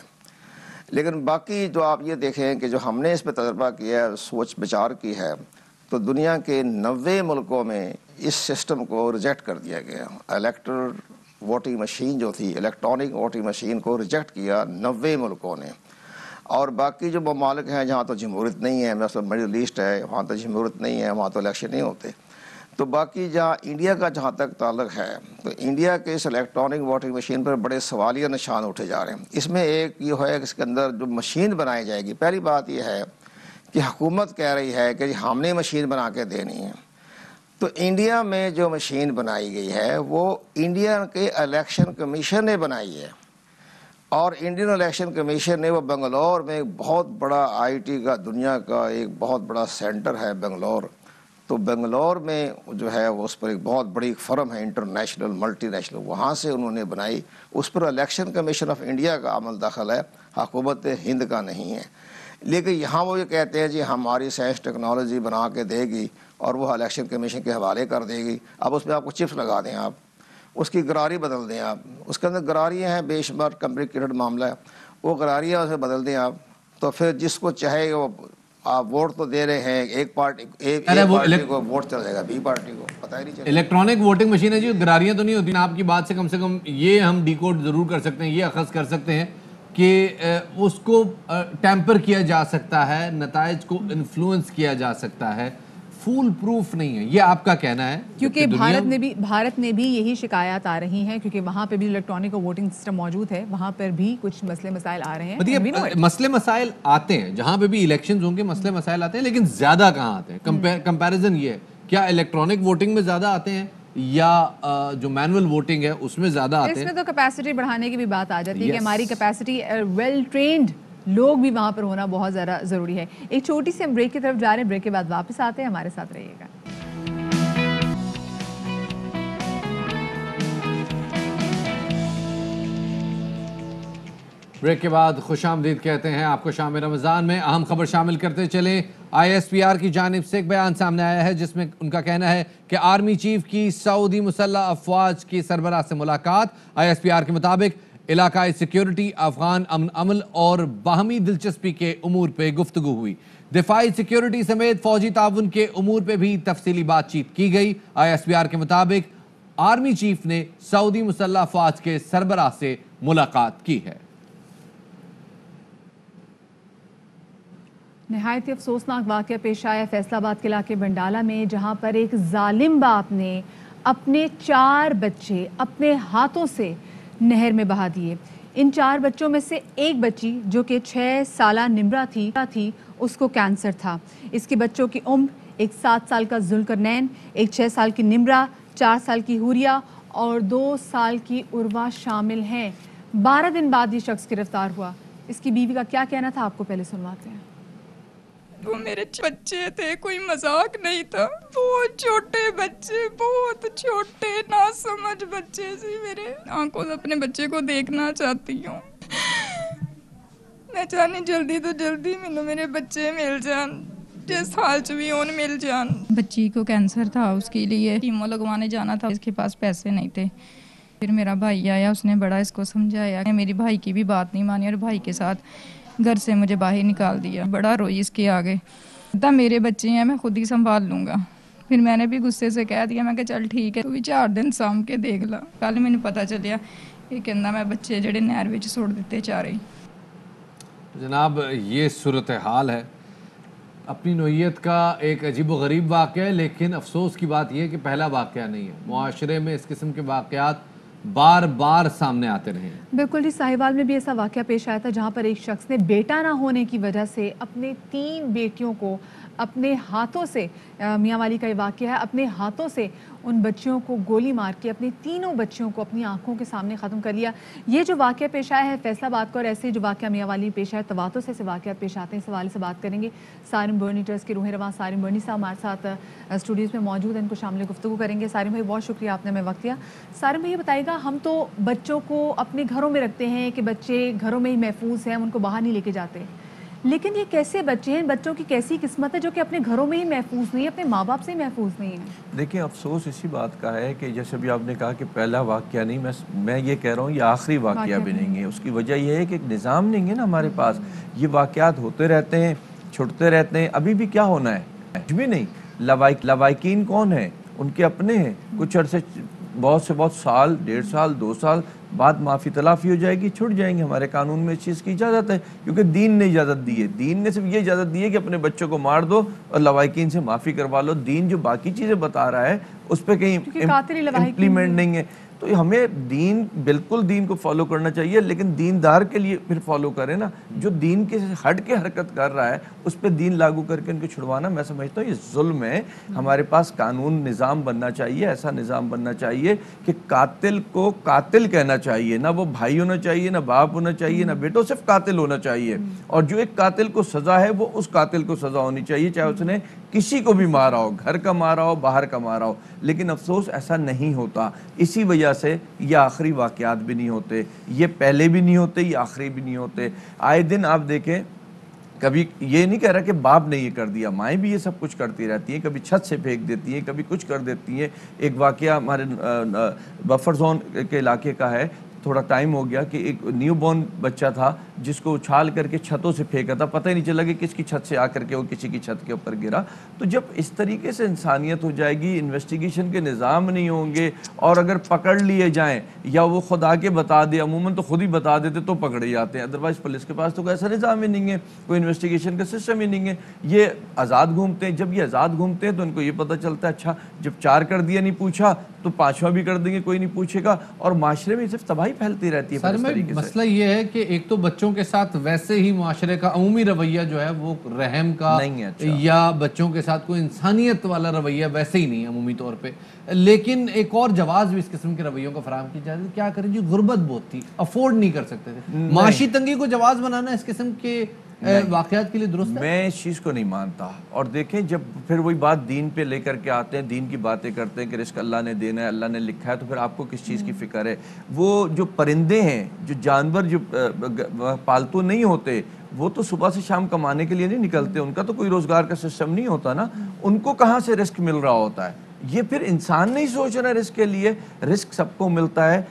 लेकिन बाकी जो आप ये देखें कि जो हमने इस पर तजर्बा किया है, सोच विचार की है, तो दुनिया के 90 मुल्कों में इस सिस्टम को रिजेक्ट कर दिया गया। इलेक्ट्रल वोटिंग मशीन जो थी, इलेक्ट्रॉनिक वोटिंग मशीन को रिजेक्ट किया 90 मुल्कों ने। और बाकी जो ममालिक हैं जहाँ तो जमहूरियत नहीं है, मतलब मिडिल ईस्ट है, वहाँ तो जमहूरियत नहीं है, वहाँ तो इलेक्शन नहीं होते। तो बाकी जहाँ इंडिया का जहाँ तक ताल्लुक है, तो इंडिया के इस इलेक्ट्रॉनिक वोटिंग मशीन पर बड़े सवालिया निशान उठे जा रहे हैं। इसमें एक ये है कि इसके अंदर जो मशीन बनाई जाएगी, पहली बात यह है कि हुकूमत कह रही है कि हमने मशीन बना के देनी है। तो इंडिया में जो मशीन बनाई गई है वो इंडिया के इलेक्शन कमीशन ने बनाई है, और इंडियन इलेक्शन कमीशन ने वो बेंगलोर में एक बहुत बड़ा आईटी का दुनिया का एक बहुत बड़ा सेंटर है बेंगलोर। तो बेंगलोर में जो है वो उस पर एक बहुत बड़ी फर्म है इंटरनेशनल मल्टीनेशनल, वहाँ से उन्होंने बनाई। उस पर इलेक्शन कमीशन ऑफ इंडिया का अमल दखल है, हुकूमत हिंद का नहीं है। लेकिन यहाँ वो ये कहते हैं जी हमारी साइंस टेक्नोलॉजी बना के देगी और वो इलेक्शन कमीशन के हवाले कर देगी। अब उसमें आपको चिप्स लगा दें, आप उसकी गरारी बदल दें, आप उसके अंदर गरारियाँ हैं, बेशुमार कॉम्प्लिकेटेड मामला है, वो गरारियाँ उसे बदल दें आप, तो फिर जिसको चाहे वो आप वोट तो दे रहे हैं, एक पार्टी पार्टी को वोट चला जाएगा, बी पार्टी को पता ही नहीं चलेगा। इलेक्ट्रॉनिक वोटिंग मशीन है जी, गरारियां तो नहीं होती ना। आपकी बात से कम ये हम डिकोड जरूर कर सकते हैं, ये अखज़ कर सकते हैं कि उसको टैंपर किया जा सकता है, नताइज को इन्फ्लुएंस किया जा सकता है, फूल प्रूफ नहीं है, ये आपका कहना है? क्योंकि भारत में भी यही शिकायत आ रही हैं, क्योंकि वहाँ पे भी इलेक्ट्रॉनिक वोटिंग सिस्टम मौजूद है, वहाँ पर भी कुछ मसले मसाइल आ रहे हैं। मसले मसाइल आते हैं, जहाँ पे भी इलेक्शंस होंगे मसले मसाइल आते हैं, लेकिन ज्यादा कहाँ आते हैं? कंपैरिजन ये है, क्या इलेक्ट्रॉनिक वोटिंग में ज्यादा आते हैं या जो मैनुअल वोटिंग है उसमें ज्यादा आते हैं? इसमें तो कैपेसिटी बढ़ाने की भी बात आ जाती है कि हमारी कैपेसिटी, वेल ट्रेन्ड लोग भी वहां पर होना बहुत ज़्यादा ज़रूरी है। एक छोटी सी हम ब्रेक की तरफ जा रहे हैं, ब्रेक के बाद वापस आते हैं, हमारे साथ रहिएगा। ब्रेक के बाद खुशामदीद कहते हैं आपको शाम रमज़ान में। अहम खबर शामिल करते चले। ISPR की जानिब से एक बयान सामने आया है जिसमें उनका कहना है कि आर्मी चीफ की सऊदी मुसल्लह अफवाज की सरबराह से मुलाकात। ISPR के मुताबिक इलाकाई सिक्योरिटी, अफगान अमन अमल और बाहमी दिलचस्पी के उमूर पे गुफ्तगू हुई। दिफाई सिक्योरिटी समेत फौजी ताउन के उमूर पे भी तफसीली बातचीत की गई। ISPR के मुताबिक आर्मी चीफ ने सऊदी मुसल्लह अफवाज के सरबराह से मुलाकात की है। नहायत अफसोसनाक वाक़या पेश आया फैसलाबाद के इलाके बंडाला में, जहां पर एक जालिम बाप ने अपने 4 बच्चे अपने हाथों से नहर में बहा दिए। इन 4 बच्चों में से एक बच्ची जो कि 6 साला निम्रा थी उसको कैंसर था। इसके बच्चों की उम्र एक 7 साल का जुल्करनैन, एक 6 साल की निम्रा, 4 साल की हुरिया और 2 साल की उर्वा शामिल हैं। 12 दिन बाद ये शख्स गिरफ्तार हुआ। इसकी बीवी का क्या कहना था आपको पहले सुनवाते हैं। वो मेरे बच्चे थे, कोई मजाक नहीं था। बहुत छोटे बच्चे, बहुत छोटे ना समझ बच्चे सी। मेरे आंखों से अपने बच्चे को देखना चाहती हूँ। मैं चाहनी जल्दी तो जल्दी मैनू मेरे बच्चे मिल जान, जिस हाल च भी उन मिल जान। बच्ची को कैंसर था, उसके लिए कीमो लगवाने जाना था, इसके पास पैसे नहीं थे। फिर मेरा भाई आया, उसने बड़ा इसको समझाया। मेरी भाई की भी बात नहीं मानी और भाई के साथ घर से मुझे बाहर निकाल दिया। बड़ा रोई इसके आगे, था मेरे बच्चे हैं, मैं खुद ही संभाल लूँगा। फिर मैंने भी गुस्से से कह दिया, मैं कहा चल ठीक है, तू भी 4 दिन साम के देख ला। कल मैंने पता चलिया ये कहना मैं बच्चे जड़े नहर में सुट दिते चारे। जनाब ये सूरत हाल है, अपनी नोयत का एक अजीब व गरीब वाक़या है, लेकिन अफसोस की बात यह है कि पहला वाक़या नहीं है। मुआशरे में इस किस्म के वाक़यात बार बार सामने आते रहे हैं। बिल्कुल जी, साहिवाल में भी ऐसा वाक़या पेश आया था जहाँ पर एक शख्स ने बेटा ना होने की वजह से अपने 3 बेटियों को अपने हाथों से, मियाँ वाली का ये वाक़या है, अपने हाथों से उन बच्चियों को गोली मार के अपने तीनों बच्चियों को अपनी आंखों के सामने ख़त्म कर लिया। ये जो वाक़या पेश आया है फैसलाबाद को, और ऐसे जो वाक़या मियाँ वाली पेश आया, तवातुर से ऐसे वाक़यात पेश आते हैं। इस हवाले से बात करेंगे सारिम बर्नी ट्रस्ट के रूह रवां सारिम बर्नी साहब हमारे साथ स्टूडियोज़ में मौजूद हैं, इनको शामिल गुफ्तगू करेंगे। सारिम भाई बहुत शुक्रिया, आपने हमें वक्त दिया। सारिम भाई ये बताइएगा, हम तो बच्चों को अपने घरों में रखते हैं कि बच्चे घरों में ही महफूज हैं, उनको बाहर नहीं लेके जाते, लेकिन ये कैसे बच्चे हैं, बच्चों की कैसी किस्मत है जो कि अपने घरों में ही महफूज नहीं है, अपने माँ बाप से ही महफूज नहीं है। देखिए अफसोस इसी बात का है कि जैसे भी आपने कहा कि पहला वाक़या नहीं, मैं ये कह रहा हूँ ये आखिरी वाक़या भी नहीं है। उसकी वजह यह है कि एक निज़ाम नहीं है ना हमारे पास। ये वाक़यात होते रहते हैं, छुटते रहते हैं। अभी भी क्या होना है, कुछ भी नहीं। लवाइकीन कौन है, उनके अपने हैं, कुछ अरसे बहुत से बहुत साल, 1.5 साल 2 साल बाद माफ़ी तलाफ़ी हो जाएगी, छूट जाएंगे। हमारे कानून में इस चीज़ की इजाज़त है, क्योंकि दीन ने इजाज़त दी है। दीन ने सिर्फ ये इजाज़त दी है कि अपने बच्चों को मार दो और लवाहिकीन से माफ़ी करवा लो। दीन जो बाकी चीज़ें बता रहा है उस पर कहीं इम्प्लीमेंट नहीं है। तो हमें दीन, बिल्कुल दीन को फॉलो करना चाहिए, लेकिन दीनदार के लिए फिर फॉलो करें ना। जो दीन के हट के हरकत कर रहा है उस पर दीन लागू करके उनको छुड़वाना, मैं समझता हूँ ये जुल्म है। हमारे पास कानून निज़ाम बनना चाहिए, ऐसा निज़ाम बनना चाहिए कि कातिल को कातिल कहना चाहिए, ना वो भाई होना चाहिए, ना बाप होना चाहिए, ना बेटो, सिर्फ कातिल होना चाहिए। और जो एक कातिल को सज़ा है वो उस कातिल को सज़ा होनी चाहिए, चाहे उसने किसी को भी मारा हो, घर का मारा हो, बाहर का मारा हो। लेकिन अफसोस ऐसा नहीं होता। इसी वजह से ये आखिरी वाक़यात भी नहीं होते, ये पहले भी नहीं होते, ये आखिरी भी नहीं होते। आए दिन आप देखें, कभी ये नहीं कह रहा कि बाप ने ये कर दिया, माएँ भी ये सब कुछ करती रहती हैं, कभी छत से फेंक देती हैं, कभी कुछ कर देती हैं। एक वाक़या हमारे बफर जोन के इलाके का है, थोड़ा टाइम हो गया कि एक न्यू बॉर्न बच्चा था जिसको उछाल करके छतों से फेंका था, पता ही नहीं चला कि किसकी छत से आकर के वो किसी की छत के ऊपर गिरा। तो जब इस तरीके से इंसानियत हो जाएगी, इन्वेस्टिगेशन के निज़ाम नहीं होंगे, और अगर पकड़ लिए जाएं या वो खुद आके बता दे, अमूमन तो खुद ही बता देते तो पकड़े जाते हैं, अदरवाइज़ पुलिस के पास तो कोई ऐसा निज़ाम ही नहीं है, कोई इन्वेस्टिगेशन का सिस्टम ही नहीं है। ये आज़ाद घूमते हैं। जब ये आज़ाद घूमते हैं तो इनको ये पता चलता है, अच्छा जब 4 कर दिया नहीं पूछा तो 5वां भी कर देंगे, कोई नहीं पूछेगा, और माशरे में सिर्फ तबाही फैलती रहती है। सर में मसला ये है कि एक तो बच्चों के साथ वैसे ही माशरे का अमूमी रवैया जो है वो रहम का नहीं है, अच्छा। या बच्चों के साथ कोई इंसानियत वाला रवैया वैसे ही नहीं है अमूमी तौर पे। लेकिन एक और जवाब भी इस किस्म के रवैयों का फराहम की जाती है। क्या करें जी, गुर्बत बहुत थी, अफोर्ड नहीं कर सकते थे। माशी तंगी को जवाब बनाना इस किस्म के वाक़यात के लिए दुरुस्त है? मैं इस चीज़ को नहीं मानता। और देखें, जब फिर वही बात दीन पे लेकर के आते हैं, दीन की बातें करते हैं कि रिस्क अल्लाह ने देना है, अल्लाह ने लिखा है, तो फिर आपको किस चीज़ की फ़िक्र है? वो जो परिंदे हैं, जो जानवर जो पालतू नहीं होते, वो तो सुबह से शाम कमाने के लिए नहीं निकलते, उनका तो कोई रोज़गार का सिस्टम नहीं होता ना, उनको कहाँ से रिस्क मिल रहा होता है? ये फिर इंसान नहीं सोच रहा रिस्क के लिए। रिस्क सबको मिलता है।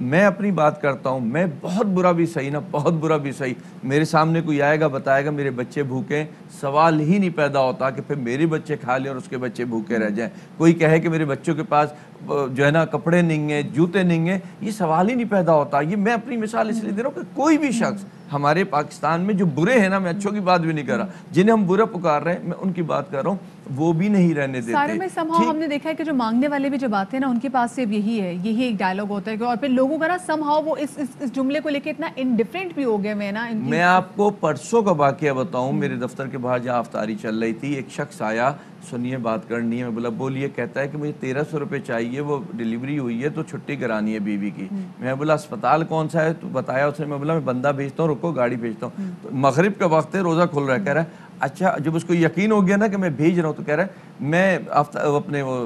मैं अपनी बात करता हूँ, मैं बहुत बुरा भी सही ना, बहुत बुरा भी सही, मेरे सामने कोई आएगा बताएगा मेरे बच्चे भूखे, सवाल ही नहीं पैदा होता कि फिर मेरे बच्चे खा लें और उसके बच्चे भूखे रह जाएं। कोई कहे कि मेरे बच्चों के पास जो है ना कपड़े नहीं है, जूते नहीं है, ये सवाल ही नहीं पैदा होता। ये मैं अपनी मिसाल इसलिए दे रहा हूँ कि कोई भी शख्स हमारे पाकिस्तान में जो बुरे हैं ना, मैं अच्छों की बात भी नहीं कर रहा, जिन्हें हम बुरा पुकार रहे हैं मैं उनकी बात कर रहा हूँ, वो भी नहीं रहने देते। सारे में समहाउ हमने देखा है कि जो मांगने वाले भी जब आते हैं ना, उनके पास सिर्फ यही है, यही एक डायलॉग होता है। और फिर लोगों का ना समहाउ वो इस जुमले को लेके इतना इंडिफरेंट भी हो गए मैं ना। मैं आपको परसों का वाकया बताऊं, मेरे दफ्तर के बाहर जहाँ अफ्तारी चल रही थी, एक शख्स आया, सुनिए बात करनी है। मैं बोला बोलिए। कहता है कि मुझे 1300 रुपये चाहिए, वो डिलीवरी हुई है तो छुट्टी करानी है बीवी की। मैं बोला अस्पताल कौन सा है? तो बताया उसने। मैं बोला मैं बंदा भेजता हूँ, रुको गाड़ी भेजता हूँ। तो मगरिब का वक्त है, रोज़ा खुल रहा है। कह रहा है अच्छा। जब उसको यकीन हो गया ना कि मैं भेज रहा हूँ तो कह रहा है मैं अपने वो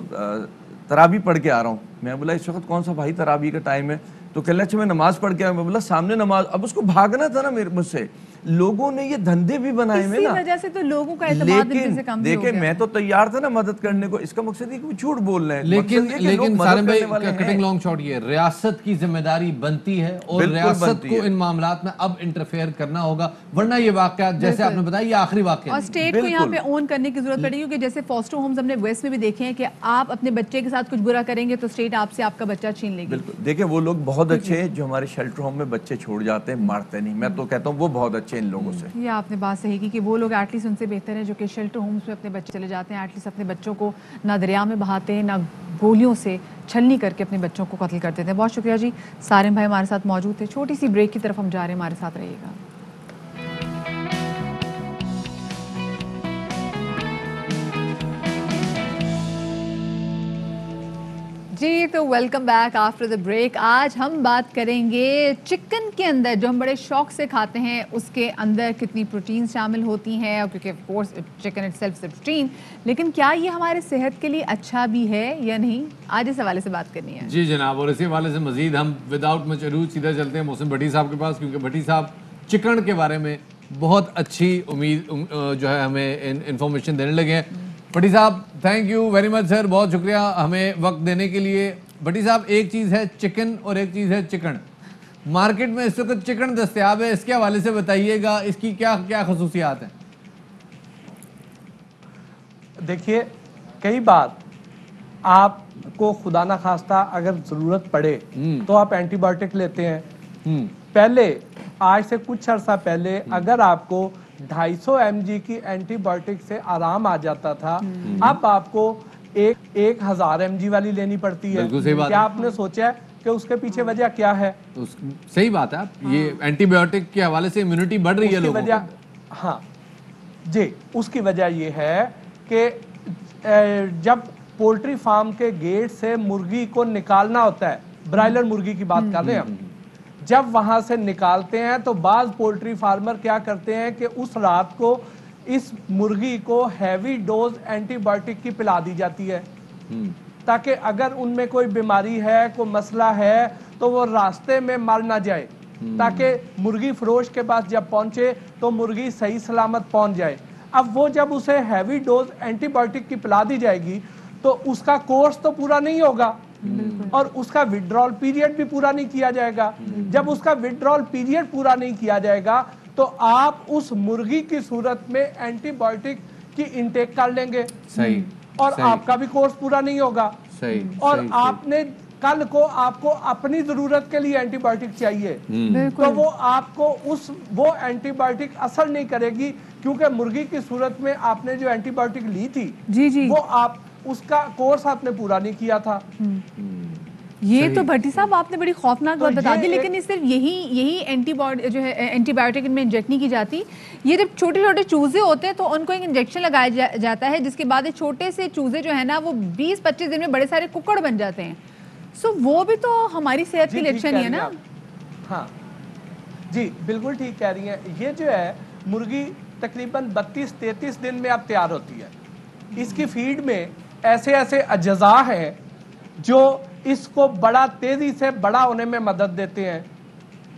तराबी पढ़ के आ रहा हूँ। मैं बोला इस वक्त कौन सा भाई तराबी का टाइम है? तो कह रहा अच्छा मैं नमाज पढ़ के आया। मैं बोला सामने नमाज। अब उसको भागना था ना मेरे मुझसे। लोगों ने ये धंधे भी बनाए में ना, इसी वजह से तो लोगों का एतमाद इनसे कम भी हो गया। देखिए मैं तो तैयार था ना मदद करने को, इसका मकसद है कि झूठ बोल रहे हैं। लेकिन सालिम भाई कटिंग लॉन्ग शॉट ये रियासत की जिम्मेदारी बनती है और रियासत को इन मामलात में अब इंटरफेयर करना होगा, वरना ये वाकया जैसे आपने बताया ये आखिरी वाकया। और स्टेट को यहाँ पे ओन करने की जरूरत पड़ेगी, क्योंकि जैसे फॉस्टर होम्स हमने वेस्ट में भी देखे हैं कि आप अपने बच्चे के साथ कुछ बुरा करेंगे तो स्टेट आपसे आपका बच्चा छीन लेगी। बिल्कुल। देखिए वो लोग बहुत अच्छे हैं जो हमारे शेल्टर होम में बच्चे छोड़ जाते हैं, मारते नहीं। मैं तो कहता हूँ वो बहुत अच्छे इन लोगों से। आपने बात सही की कि वो लोग एटलीस्ट उनसे बेहतर हैं जो कि शेल्टर होम्स में अपने बच्चे चले जाते हैं, एटलीस्ट अपने बच्चों को ना दरिया में बहाते हैं, ना गोलियों से छलनी करके अपने बच्चों को कत्ल कर देते हैं। बहुत शुक्रिया जी, सारिम भाई हमारे साथ मौजूद थे। छोटी सी ब्रेक की तरफ हम जा रहे हैं, हमारे साथ रहिएगा। जी तो welcome back after the break. आज हम बात करेंगे चिकन के अंदर जो हम बड़े शौक से खाते हैं उसके अंदर कितनी प्रोटीन शामिल होती हैं, और क्योंकि of course chicken itself is protein, लेकिन क्या ये हमारे सेहत के लिए अच्छा भी है या नहीं, आज इस हवाले से बात करनी है। जी जनाब, और इसी हवाले से मजीद हम विदाउट मच अडू सीधा चलते हैं मोहसिन भट्टी साहब के पास, क्योंकि भट्टी साहब चिकन के बारे में बहुत अच्छी उम्मीद जो है हमें इंफॉर्मेशन देने लगे हैं। भट्टी साहब thank you very much sir, बहुत शुक्रिया हमें वक्त देने के लिए। भट्टी साहब एक चीज़ है चिकन और एक चीज़ है चिकन। मार्केट में इस वक्त चिकन दस्तयाब है, इसके हवाले से बताइएगा इसकी क्या क्या खसूसियात हैं? देखिए कई बार आपको खुदा ना खास्ता अगर जरूरत पड़े तो आप एंटीबायोटिक लेते हैं। पहले, आज से कुछ अर्सा पहले, अगर आपको 250 mg की एंटीबायोटिक से आराम आ जाता था, अब आपको 1000 mg वाली लेनी पड़ती है। क्या आपने सोचा है कि उसके पीछे वजह क्या है? सही बात है। ये एंटीबायोटिक के हवाले से इम्यूनिटी बढ़ रही है लोगों की। हाँ जी, उसकी वजह ये है कि जब पोल्ट्री फार्म के गेट से मुर्गी को निकालना होता है, ब्रायलर मुर्गी की बात कर रहे हैं हम, जब वहां से निकालते हैं तो बाज पोल्ट्री फार्मर क्या करते हैं कि उस रात को इस मुर्गी को हैवी डोज एंटीबायोटिक की पिला दी जाती है, ताकि अगर उनमें कोई बीमारी है, कोई मसला है, तो वो रास्ते में मर ना जाए, ताकि मुर्गी फरोश के पास जब पहुंचे तो मुर्गी सही सलामत पहुंच जाए। अब वो जब उसे हैवी डोज एंटीबायोटिक की पिला दी जाएगी तो उसका कोर्स तो पूरा नहीं होगा और उसका विड्रॉल पीरियड भी पूरा नहीं किया जाएगा। जब उसका विड्रॉल पीरियड पूरा नहीं किया जाएगा तो आप उस मुर्गी की सूरत में एंटीबायोटिक की इंटेक कर लेंगे। सही। और सही। आपका भी कोर्स पूरा नहीं होगा। सही। और सही, आपने कल को आपको अपनी जरूरत के लिए एंटीबायोटिक चाहिए, तो वो आपको वो एंटीबायोटिक असर नहीं करेगी, क्योंकि मुर्गी की सूरत में आपने जो एंटीबायोटिक ली थी जी वो आप उसका कोर्स आपने पूरा नहीं किया था। ये तो भट्टी साहब आपने बड़ी खौफनाक बात बता दी, लेकिन सिर्फ यही एंटीबॉडी जो है एंटीबायोटिक इनमें इंजेक्ट नहीं की जाती। ये जब छोटे छोटे चूजे होते हैं तो उनको एक इंजेक्शन लगाया जाता है, जिसके बाद छोटे से चूजे जो है ना वो 20-25 दिन में बड़े सारे कुकड़ बन जाते हैं। सो वो भी तो हमारी सेहत के लिए अच्छा नहीं है ना। हाँ जी, बिल्कुल ठीक कह रही हैं। ये जो है मुर्गी तकरीबन 32-33 दिन में अब तैयार होती है। इसकी फीड में ऐसे ऐसे अज्जा हैं जो इसको बड़ा तेजी से बड़ा होने में मदद देते हैं,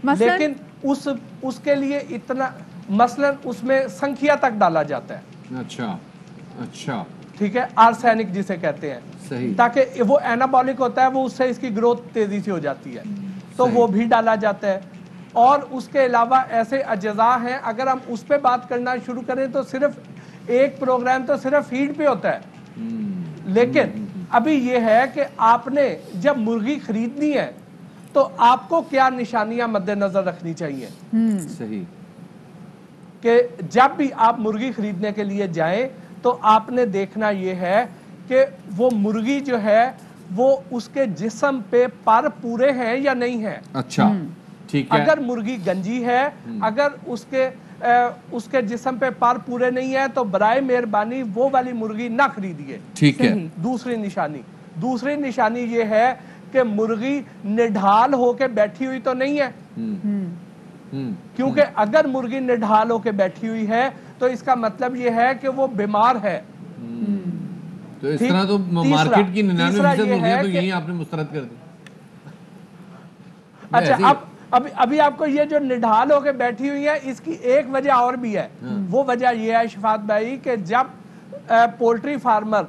लेकिन उसके लिए इतना मसलन उसमें संख्या तक डाला जाता है। अच्छा, ठीक है, आर्सेनिक जिसे कहते हैं, सही, ताकि वो एनाबॉलिक होता है, वो उससे इसकी ग्रोथ तेजी से हो जाती है, तो वो भी डाला जाता है। और उसके अलावा ऐसे अज्जा हैं, अगर हम उस पर बात करना शुरू करें तो सिर्फ एक प्रोग्राम तो सिर्फ फीड पे होता है, लेकिन अभी ये है कि आपने जब मुर्गी खरीदनी है तो आपको क्या निशानियां मद्देनजर रखनी चाहिए। सही, कि जब भी आप मुर्गी खरीदने के लिए जाएं तो आपने देखना यह है कि वो मुर्गी जो है वो उसके जिस्म पे पर पूरे हैं या नहीं है। अच्छा, ठीक है। अगर मुर्गी गंजी है, अगर उसके जिस्म पे पर पूरे नहीं है तो बराए मेहरबानी वो वाली मुर्गी ना खरीदिए। ठीक है। दूसरी निशानी ये है कि मुर्गी निढाल होके बैठी हुई तो नहीं है, क्योंकि अगर मुर्गी निढाल होके बैठी हुई है तो इसका मतलब ये है कि वो बीमार है। तो इस तरह तो मार्केट की 99% मुर्गियां तो यही आपने मुस्तरद कर दी। अच्छा, अभी आपको ये जो निढाल होके बैठी हुई है इसकी एक वजह और भी है। वो वजह ये है शफात भाई कि जब पोल्ट्री फार्मर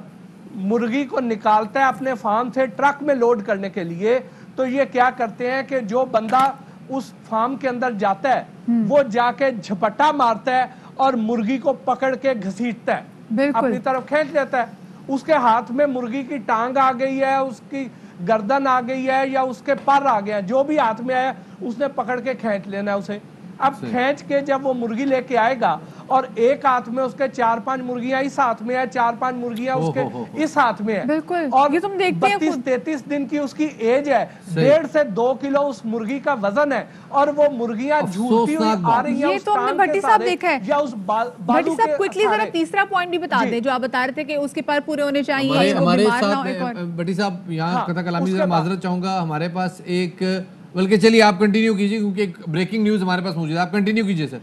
मुर्गी को निकालता है अपने फार्म से ट्रक में लोड करने के लिए, तो ये क्या करते हैं कि जो बंदा उस फार्म के अंदर जाता है वो जाके झपट्टा मारता है और मुर्गी को पकड़ के घसीटता है, अपनी तरफ खींच लेता है। उसके हाथ में मुर्गी की टांग आ गई है, उसकी गर्दन आ गई है या उसके पर आ गए हैं, जो भी हाथ में आया उसने पकड़ के खींच लेना है उसे। अब खींच के जब वो मुर्गी लेके आएगा और एक हाथ में उसके 4-5 मुर्गियां इस हाथ में है, 4-5 मुर्गियां उसके इस हाथ में है, बिल्कुल। और ये तुम देखते हैं 32-33 दिन की उसकी एज है, 1.5 से 2 किलो उस मुर्गी का वजन है, और वो मुर्गियां झूलती हुई आ रही हैं। ये तो हमने भट्टी साहब देखा है। या उस भट्टी साहब क्विकली जरा तीसरा पॉइंट भी बता दें जो आप बता रहे थे कि उसके पर पूरे होने चाहिए, हमारे साथ भट्टी साहब यहाँ कथा कलामी से माजरत चाहूंगा, हमारे पास एक, बल्कि चलिए आप कंटिन्यू कीजिए क्योंकि एक ब्रेकिंग न्यूज हमारे पास मौजूद है, आप कंटिन्यू कीजिए सर।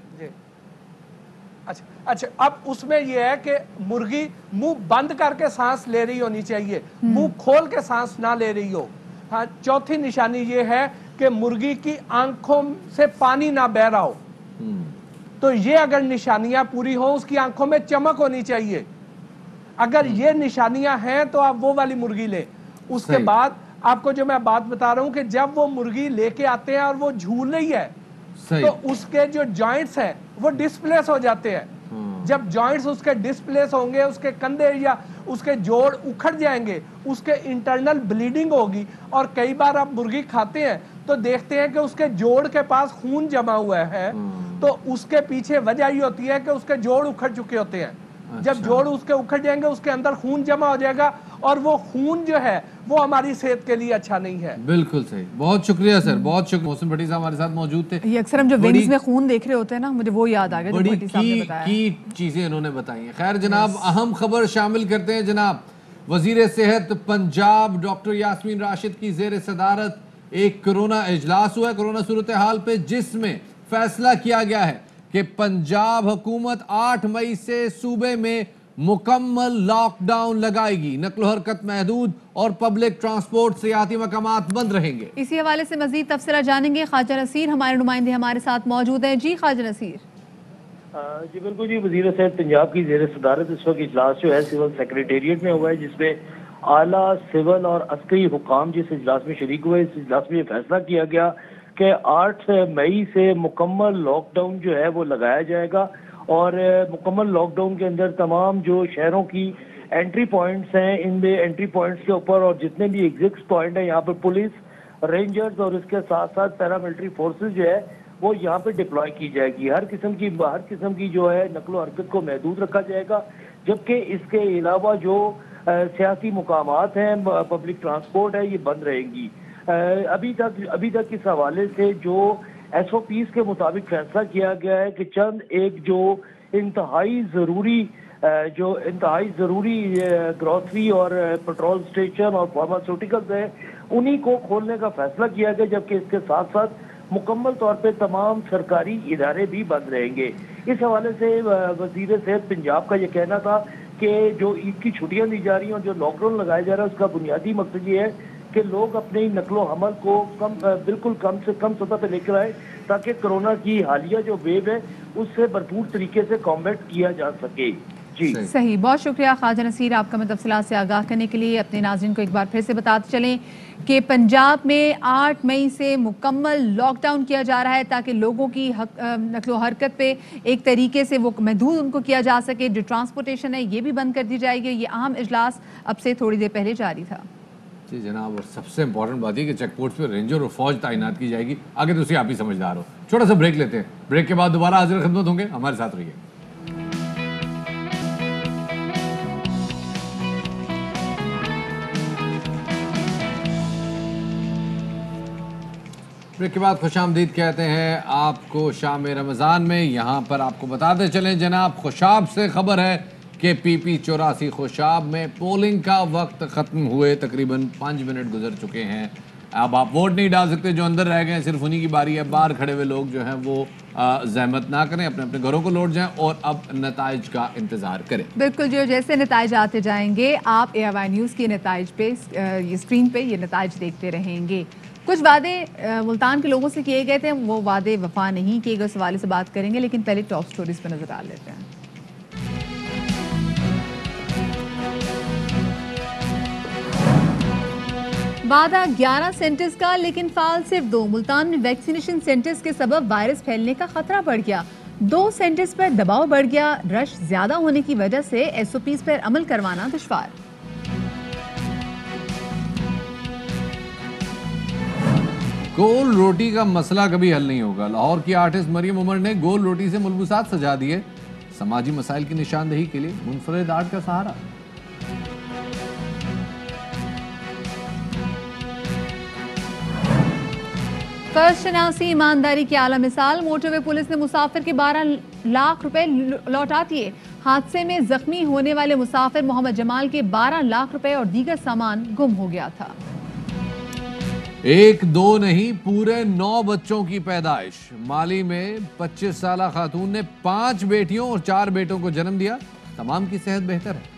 अच्छा, अब उसमें यह है कि मुर्गी मुंह बंद करके सांस ले रही होनी चाहिए, मुंह खोल के सांस ना ले रही हो। हाँ, चौथी निशानी ये है कि मुर्गी की आंखों से पानी ना बह रहा हो, तो ये अगर निशानियां पूरी हो, उसकी आंखों में चमक होनी चाहिए। अगर ये निशानियां हैं तो आप वो वाली मुर्गी लें। उसके बाद आपको जो मैं बात बता रहा हूं कि जब वो मुर्गी लेके आते हैं और वो झूल रही है तो उसके जो जॉइंट्स हैं वो डिस्प्लेस हो जाते हैं। जब जॉइंट्स उसके डिस्प्लेस होंगे, उसके कंधे या उसके जोड़ उखड़ जाएंगे, उसके इंटरनल ब्लीडिंग होगी। और कई बार आप मुर्गी खाते हैं तो देखते हैं कि उसके जोड़ के पास खून जमा हुआ है, तो उसके पीछे वजह ये होती है कि उसके जोड़ उखड़ चुके होते हैं। जब जोड़ उसके उखड़ जाएंगे, उसके अंदर खून जमा हो जाएगा और वो खून जो है वो हमारी सेहत के लिए अच्छा नहीं है। बिल्कुल सही, बहुत शुक्रिया सर, बहुत शुक्रिया। मोहसिन भट्टी साहब हमारे साथ मौजूद थे। ये अक्सर हम जो वेन्स में खून देख रहे होते हैं ना, मुझे वो याद आ गया जो भट्टी साहब ने बताया। की चीजें इन्होंने बताई हैं। खैर जनाब, अहम खबर शामिल करते हैं जनाब। वजीर सेहत पंजाब डॉक्टर यास्मीन राशिद की जेर सदारत एक कोरोना इजलास हुआ है कोरोना सूरत हाल पे, जिसमें फैसला किया गया है कि पंजाब हुकूमत 8 मई से सूबे में मुकम्मल लॉकडाउन लगाएगी। नक्लो हरकत महदूद और पब्लिक ट्रांसपोर्ट सियाती मकामात बंद रहेंगे। इसी हवाले से मजीद तफसीला जानेंगे। ख्वाजा नसीर हमारे नुमाइंदे हमारे साथ मौजूद हैं। जी ख्वाजा नसीर। जी बिल्कुल जी, वजीर सेहत पंजाब की जेर सदारत इस वक्त इजलास जो है सिविल सेक्रेटेरिएट में हुआ है, जिसमें आला सिविल और अस्करी हुकाम जिस इजलास में शरीक हुए। इस इजलास में ये फैसला किया गया कि 8 मई से मुकम्मल लॉकडाउन जो है वो लगाया जाएगा और मुकम्मल लॉकडाउन के अंदर तमाम जो शहरों की एंट्री पॉइंट्स हैं, इन एंट्री पॉइंट्स के ऊपर और जितने भी एग्जिट पॉइंट हैं, यहाँ पर पुलिस, रेंजर्स और इसके साथ साथ पैरामिलिट्री फोर्सेस जो है वो यहाँ पे डिप्लॉय की जाएगी। हर किस्म की जो है नकलो हरकत को महदूद रखा जाएगा, जबकि इसके अलावा जो सियासी मुकामात हैं, पब्लिक ट्रांसपोर्ट है, ये बंद रहेंगी। अभी तक इस हवाले से जो SOPs के मुताबिक फैसला किया गया है कि चंद एक जो इंतहाई ज़रूरी ग्रोसरी और पेट्रोल स्टेशन और फार्मास्यूटिकल्स हैं, उन्हीं को खोलने का फैसला किया गया, जबकि इसके साथ साथ मुकम्मल तौर पे तमाम सरकारी इदारे भी बंद रहेंगे। इस हवाले से वजीर सेहत पंजाब का ये कहना था कि जो ईद की छुट्टियां दी जा रही हैं और जो लॉकडाउन लगाया जा रहा है, उसका बुनियादी मकसद ये है कि लोग अपने नकलो हमल को बिल्कुल कम से कम सतह पर लेकर आए, ताकि कोरोना की हालिया जो वेव है उससे भरपूर तरीके से कॉम्बैट किया जा सके। जी सही, बहुत शुक्रिया ख्वाजा नसीर, आपका मैं तफसीलात से आगाह करने के लिए। अपने नाज़रीन को एक बार फिर से बताते चलें कि पंजाब में 8 मई से मुकम्मल लॉकडाउन किया जा रहा है, ताकि लोगों की नकलो हरकत पे एक तरीके से वो महदूद उनको किया जा सके। जो ट्रांसपोर्टेशन है ये भी बंद कर दी जाएगी। ये अहम इजलास अब से थोड़ी देर पहले जारी था। जी जनाब, और सबसे इंपॉर्टेंट बात है कि चेक पोस्ट पे रेंजर और फौज तैनात की जाएगी। आगे तो उसी आप ही समझदार हो। छोटा सा ब्रेक लेते हैं, ब्रेक के बाद दोबारा हाजिर खिदमत होंगे, हमारे साथ रहिए। ब्रेक के बाद खुशामदीद कहते हैं आपको शाम रमज़ान में। यहाँ पर आपको बताते चलें जनाब, खुशाब से खबर है कि PP 84 खुशाब में पोलिंग का वक्त ख़त्म हुए तकरीबन 5 मिनट गुजर चुके हैं। अब आप वोट नहीं डाल सकते, जो अंदर रह गए सिर्फ उन्हीं की बारी है। बाहर खड़े हुए लोग जो हैं वो जहमत ना करें, अपने अपने घरों को लौट जाएं और अब नताइज का इंतज़ार करें। बिल्कुल, जो जैसे नताइज आते जाएंगे आप AIY न्यूज़ के नताइज पे ये स्क्रीन पे ये नताइज देखते रहेंगे। कुछ वादे मुल्तान के लोगों से किए गए थे, वो वादे वफा नहीं किए गए, उस हवाले से बात करेंगे, लेकिन पहले टॉप स्टोरीज पर नजर डाल लेते हैं। वादा 11 सेंटर्स का, लेकिन फाल सिर्फ 2। मुल्तान में वैक्सीनेशन सेंटर्स के सबब वायरस फैलने का खतरा बढ़ गया। 2 सेंटर्स पर दबाव बढ़ गया। रश ज्यादा होने की वजह से SOPs पर अमल करवाना दुश्वार। गोल रोटी का मसला कभी हल नहीं होगा। लाहौर की आर्टिस्ट मरियम उमर ने गोल रोटी से मुलबुसात सजा दिए। समाजी मसाइल की निशानदेही के लिए मुनफरिद आर्ट का सहारा। फर्ज शनासी ईमानदारी की आला मिसाल। मोटरवे पुलिस ने मुसाफिर के 12 लाख रुपए लौटा दिए। हादसे में जख्मी होने वाले मुसाफिर मोहम्मद जमाल के 12 लाख रुपए और दीगर सामान गुम हो गया था। 1 2 नहीं, पूरे 9 बच्चों की पैदाइश। माली में 25 साला खातून ने 5 बेटियों और 4 बेटों को जन्म दिया। तमाम की सेहत बेहतर है।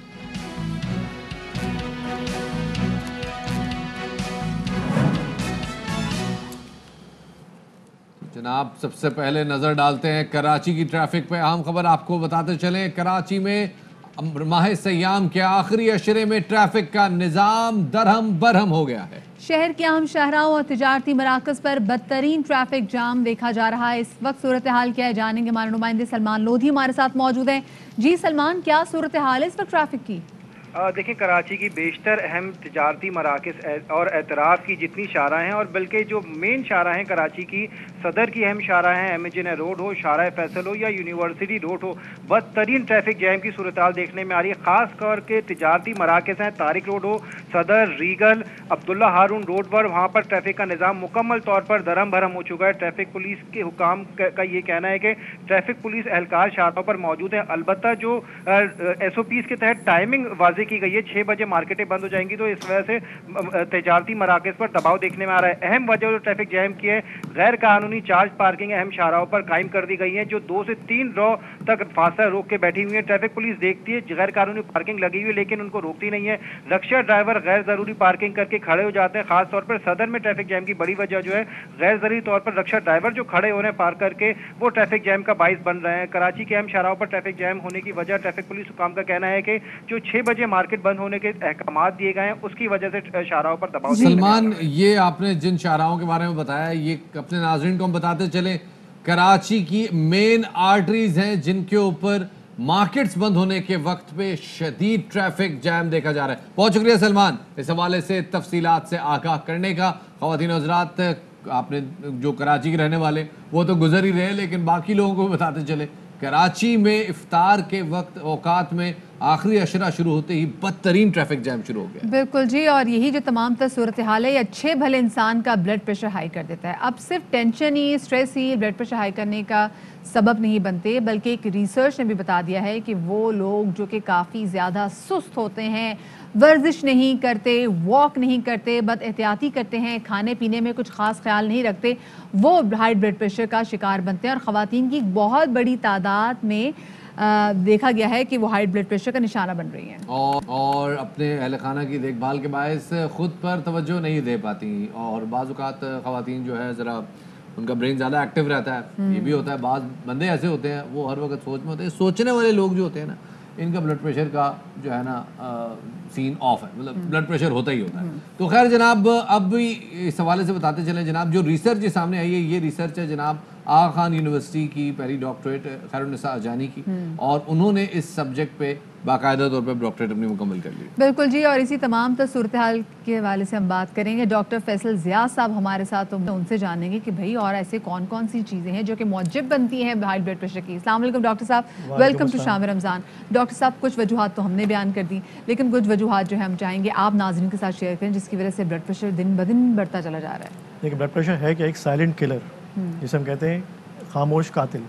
जनाब, सबसे पहले नजर डालते हैं कराची की ट्रैफिक पे। अहम खबर आपको बताते चलें, कराची में माह सयाम के आखिरी अशरे में ट्रैफिक का निजाम दरहम बरहम हो गया है। शहर के अहम शाहराहों और तिजारती मराकज पर बदतरीन ट्रैफिक जाम देखा जा रहा है। इस वक्त सूरत हाल क्या है जानेंगे, हमारे नुमाइंदे सलमान लोधी हमारे साथ मौजूद हैं। जी सलमान, क्या सूरत हाल है इस वक्त ट्रैफिक की? देखें, कराची की बेशतर अहम तिजारती मराकज़ और एतराफ़ की जितनी शाहराह हैं, और बल्कि जो मेन शाहराह हैं कराची की, सदर की अहम शाहराह हैं, एमएचएन रोड हो, शाहराह फैसल हो या यूनिवर्सिटी रोड हो, बदतरीन ट्रैफिक जैम की सूरत देखने में आ रही है। ख़ास तौर के तिजारती मराकज़ हैं, तारिक रोड हो, सदर, रीगल, अब्दुल्ला हारून रोड पर, वहाँ पर ट्रैफिक का निज़ाम मुकम्मल तौर पर दरम भरम हो चुका है। ट्रैफिक पुलिस के हुकाम का ये कहना है कि ट्रैफिक पुलिस एहलकार शाहराहों पर मौजूद है। अलबत्ता जो SOPs के तहत टाइमिंग वाज़े की गई है, 6 बजे मार्केटें बंद हो जाएंगी, तो इस वजह से तिजारती मराकज़ पर दबाव देखने में आ रहा है। अहम वजह जो ट्रैफिक जैम की है, गैर कानूनी चार्ज पार्किंग अहम शाहराहों पर कायम कर दी गई है, जो 2 से 3 रो तक फासला रोक के बैठी हुई है। ट्रैफिक पुलिस देखती है गैर कानूनी पार्किंग लगी हुई है, लेकिन उनको रोकती नहीं है। रिक्शा ड्राइवर गैर जरूरी पार्किंग करके खड़े हो जाते हैं। खासतौर पर सदर में ट्रैफिक जैम की बड़ी वजह जो है, गैर जरूरी तौर पर रिक्शा ड्राइवर जो खड़े हो रहे हैं पार्क करके, वो ट्रैफिक जैम का बाइस बन रहे हैं। कराची के अहम शाहराहों पर ट्रैफिक जैम होने की वजह ट्रैफिक पुलिस हुकाम का कहना है कि जो 6 बजे मार्केट बंद होने के अहकाम दिए गए हैं, उसकी वजह से शाहराहों पर दबाव। सलमान, ये आपने जिन शाहराहों के बारे में बताया, ये अपने नाज़रीन को हम बताते चले, कराची की मेन आर्टरीज हैं जिनके ऊपर मार्केट्स बंद होने के वक्त पे शदीद ट्रैफिक जैम देखा जा रहा है। बहुत शुक्रिया सलमान, इस हवाले से तफसीलात से आगाह करने का। ख़वातीन और हज़रात, आपने जो कराची के रहने वाले वो तो गुजर ही रहे, लेकिन बाकी लोगों को भी बताते चले, कराची में इफ्तार के वक्त औकात में आखिरी अशरा शुरू होते ही बदतरीन ट्रैफिक जैम शुरू हो गया। बिल्कुल जी, और यही जो तमाम सूरत हाल है, ये अच्छे भले इंसान का ब्लड प्रेशर हाई कर देता है। अब सिर्फ टेंशन ही, स्ट्रेस ही ब्लड प्रेशर हाई करने का सबब नहीं बनते, बल्कि एक रिसर्च ने भी बता दिया है कि वो लोग जो कि काफ़ी ज़्यादा सुस्त होते हैं, वर्जिश नहीं करते, वॉक नहीं करते, बद एहतियाती करते हैं, खाने पीने में कुछ ख़ास ख्याल नहीं रखते, वो हाई ब्लड प्रेशर का शिकार बनते हैं। और ख़वातीन की बहुत बड़ी तादाद में देखा गया है कि वो हाई ब्लड प्रेशर का निशाना बन रही हैं, और अपने अहल खाना की देखभाल के बायस खुद पर तवज्जो नहीं दे पाती, और बाज़ औक़ात ख़वातीन जो है ज़रा उनका ब्रेन ज़्यादा एक्टिव रहता है। ये भी होता है, बाज़ बंदे ऐसे होते हैं वो हर वक्त सोच में होते हैं। सोचने वाले लोग जो होते हैं ना, इनका ब्लड प्रेशर का जो है ना सीन ऑफ है, मतलब ब्लड प्रेशर होता ही होता है। तो खैर जनाब, अब भी इस हवाले से बताते चलें जनाब, जो रिसर्च ये सामने आई है, ये रिसर्च है जनाब आगा खान यूनिवर्सिटी की पहली डॉक्टरेट खैरुन्निसा अजानी की, और उन्होंने इस सब्जेक्ट पे बाकायदा तौर पर डॉक्टरेट अपनी मुकम्मल कर ली। बिल्कुल जी, और इसी तमाम सूरत हाल के हवाले से हम बात करेंगे। डॉक्टर फैसल ज़िया साहब हमारे साथ, तो उनसे जानेंगे कि भाई और ऐसे कौन कौन सी चीज़ें हैं जो कि मौजब बनती हैं हाई ब्लड प्रेशर की। अस्सलाम वालेकुम डॉक्टर साहब, वेलकम टू शाम रमज़ान। डॉक्टर साहब, कुछ वजूहात तो हमने बयान कर दी, लेकिन कुछ वजूहात जो है हम चाहेंगे आप नाज़रीन के साथ शेयर करें, जिसकी वजह से ब्लड प्रेशर दिन ब दिन बढ़ता चला जा रहा है। देखिए, ब्लड प्रेशर है क्या, एक साइलेंट किलर, जिसे हम कहते हैं खामोश कातिल।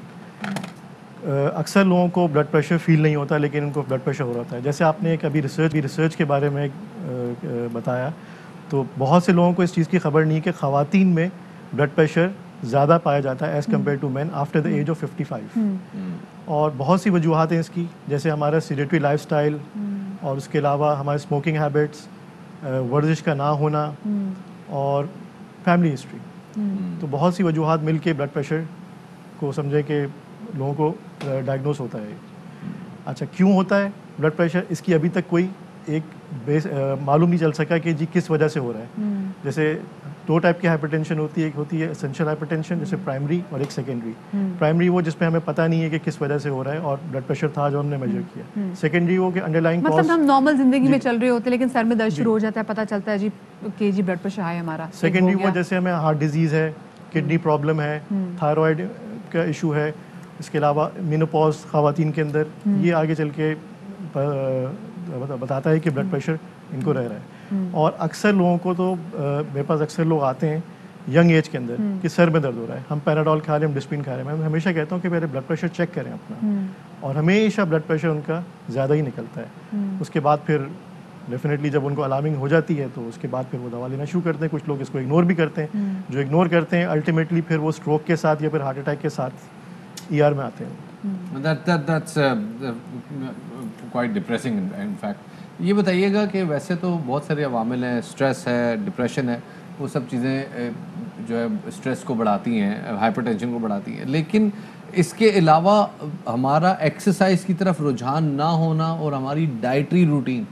अक्सर लोगों को ब्लड प्रेशर फील नहीं होता, लेकिन उनको ब्लड प्रेशर हो रहा है। जैसे आपने एक अभी रिसर्च के बारे में बताया, तो बहुत से लोगों को इस चीज़ की खबर नहीं कि ख़वातीन में ब्लड प्रेशर ज़्यादा पाया जाता है as compared to man after the age of 55। और बहुत सी वजूहत हैं इसकी, जैसे हमारा सीडेटरी लाइफस्टाइल, और उसके अलावा हमारे स्मोकिंग हैबिट्स, वर्जिश का ना होना, और फैमिली हिस्ट्री। तो बहुत सी वजूहत मिल के ब्लड प्रेशर को समझे कि लोगों को डायग्नोस होता है। अच्छा, क्यों होता है ब्लड प्रेशर, इसकी अभी तक कोई एक बेस मालूम नहीं चल सका कि जी किस वजह से हो रहा है। जैसे 2 टाइप की हाइपरटेंशन होती है, एक होती है एसेंशियल हाइपरटेंशन जैसे प्राइमरी, और एक सेकेंडरी। प्राइमरी वो जिसमें हमें पता नहीं है कि किस वजह से हो रहा है और ब्लड प्रेशर था जो हमने मेजर किया। सेकेंडरी वो कि अंडरलाइंग कॉज, मतलब हम नॉर्मल जिंदगी में चल रहे होते हैं, लेकिन सर में दर्द शुरू हो जाता है, पता चलता है जी कि जी ब्लड प्रेशर है हमारा। सेकेंडरी वो जैसे हमें हार्ट डिजीज़ है, किडनी प्रॉब्लम है, थायराइड का इशू है, इसके अलावा मेनोपॉज ख़वातीन के अंदर, ये आगे चल के बताता है कि ब्लड प्रेशर इनको रह रहा है। और अक्सर लोगों को तो मेरे पास अक्सर लोग आते हैं यंग एज के अंदर कि सर में दर्द हो रहा है, हम पैराडोल खा रहे हैं, हम डिस्पिन खा रहे हैं। मैं हमेशा कहता हूँ कि पहले ब्लड प्रेशर चेक करें अपना, और हमेशा ब्लड प्रेशर उनका ज़्यादा ही निकलता है। उसके बाद फिर डेफिनेटली जब उनको अलार्मिंग हो जाती है तो उसके बाद फिर वो दवा लेना शुरू करते हैं। कुछ लोग इसको इग्नोर भी करते हैं, जो इग्नोर करते हैं अल्टीमेटली फिर वो स्ट्रोक के साथ या फिर हार्ट अटैक के साथ ER में आते हैं। That's quite depressing in fact। ये बताइएगा कि वैसे तो बहुत सारे अवामिल हैं, स्ट्रेस है, डिप्रेशन है, वो सब चीज़ें जो है स्ट्रेस को बढ़ाती हैं, हाइपरटेंशन को बढ़ाती हैं, लेकिन इसके अलावा हमारा एक्सरसाइज की तरफ रुझान ना होना और हमारी डाइटरी रूटीन,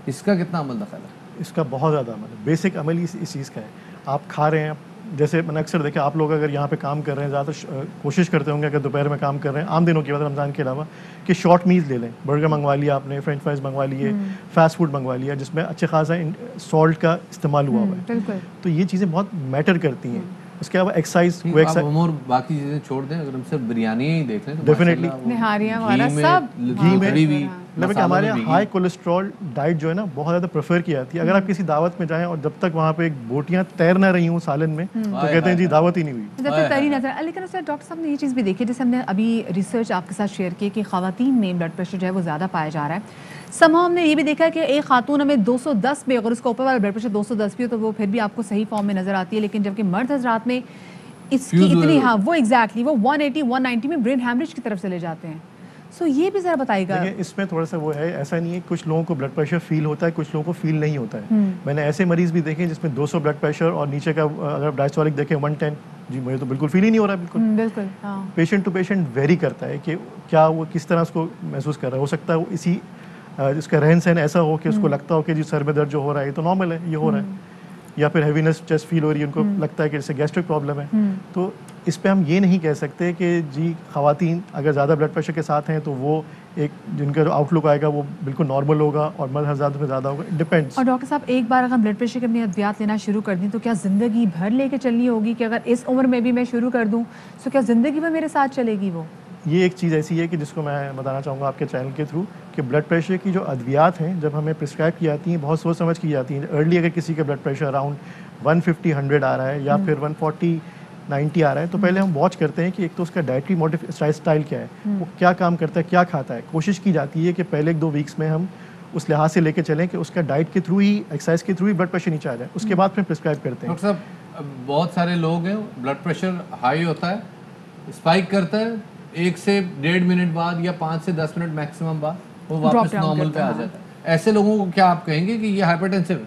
इसका कितना अमल दखल है? इसका बहुत ज़्यादा अमल है। बेसिक अमल इस चीज़ का है, आप खा रहे हैं, जैसे मैंने अक्सर देखा, आप लोग अगर यहाँ पे काम कर रहे हैं ज़्यादातर कोशिश करते होंगे अगर दोपहर में काम कर रहे हैं आम दिनों की बात रमज़ान के अलावा, कि शॉर्ट मील्स ले लें। बर्गर मंगवा लिया आपने, फ्रेंच फ्राइज मंगवा लिए, फास्ट फूड मंगवा लिया जिसमें अच्छे खासा सॉल्ट का इस्तेमाल हुआ हुआ है। तो ये चीज़ें बहुत मैटर करती हैं। उसके अलावा एक्सरसाइज और बाकी चीज़ें छोड़ दें, अगर हम सिर्फ बिरयानी ही देख लें तो डेफिनेटली निहारियाँ वाला सब घी में मतलब हमारे हाई कोलेस्ट्रॉल डाइट जो है ना बहुत ज़्यादा प्रेफर की जाती है। अगर आप किसी दावत में जाएं और जब तक वहाँ पे बोटियाँ तैर ना रही हूँ सालन में तो कहते हैं जी दावत ही नहीं हुई, जब तक तैरी नजर। लेकिन उससे डॉक्टर साहब ने ये चीज़ भी देखी, जैसे हमने अभी रिसर्च आपके साथ शेयर की कि ख़वातीन में ब्लड प्रेशर जो है वो ज़्यादा पाया जा रहा है। समहाउ हमने ये भी देखा है कि एक खातून हमें 210 में, अगर उसका ऊपर वाला ब्लड प्रेशर 210 भी हो तो वो फिर भी आपको सही फॉर्म में नजर आती है, लेकिन जबकि मर्द हजरात में इसकी इतनी, हाँ वो एग्जैक्टली वो 180 190 में ब्रेन हैमरेज की तरफ चले जाते हैं। सो ये भी ज़रा बताइएगा। देखिए इसमें थोड़ा सा वो है, ऐसा नहीं है, कुछ लोगों को ब्लड प्रेशर फील होता है, कुछ लोगों को फील नहीं होता है। मैंने ऐसे मरीज भी देखे जिसमें 200 ब्लड प्रेशर और नीचे का अगर डायस्टोलिक देखें 110, जी मुझे तो बिल्कुल फील ही नहीं हो रहा है। बिल्कुल पेशेंट टू पेशेंट वेरी करता है कि क्या वो किस तरह उसको महसूस कर रहा है। हो सकता है वो इसी जिसका रहन सहन ऐसा हो कि उसको लगता हो कि जी सर में दर्द जो हो रहा है ये तो नॉर्मल है, ये हो रहा है, या फिर हैवीनेस चेस्ट फील हो रही है, उनको लगता है कि जैसे गैस्ट्रिक प्रॉब्लम है। तो इस पे हम ये नहीं कह सकते कि जी ख़वातीन अगर ज़्यादा ब्लड प्रेशर के साथ हैं तो वो एक जिनका जो आउटलुक आएगा वो बिल्कुल नॉर्मल होगा और मर्द हज़रात में ज़्यादा होगा, डिपेंड्स। और डॉक्टर साहब एक बार अगर ब्लड प्रेशर की अपनी अद्वियात लेना शुरू कर दी तो क्या ज़िंदगी भर लेके चलनी होगी कि अगर इस उम्र में भी मैं शुरू कर दूँ तो क्या ज़िंदगी भर मेरे साथ चलेगी वो? ये एक चीज़ ऐसी है कि जिसको मैं बताना चाहूँगा आपके चैनल के थ्रू कि ब्लड प्रेशर की जो अद्वियात हैं जब हमें प्रिस्क्राइब की जाती हैं बहुत सोच समझ की जाती हैं। अर्ली अगर किसी का ब्लड प्रेशर अराउंड 150-100 आ रहा है या फिर 140-90 आ रहा है तो पहले हम वॉच करते हैं कि एक तो उसका डाइटरी स्टाइल क्या है, वो क्या काम करता है, क्या खाता है। कोशिश की जाती है कि पहले 1-2 वीक्स में हम उस लिहाज से लेके चलें कि उसका डाइट के थ्रू ही, एक्सरसाइज के थ्रू ही ब्लड प्रेशर नीचे आ जाए, उसके बाद फिर प्रिस्क्राइब करते हैं। डॉक्टर साहब बहुत सारे लोग हैं ब्लड प्रेशर हाई होता है, स्पाइक करता है, 1 से 1.5 मिनट बाद या 5 से 10 मिनट मैक्सिमम बाद वो वापस नॉर्मल पे आ जाता है। ऐसे लोगों को क्या आप कहेंगे कि ये हाइपरटेंसिव है?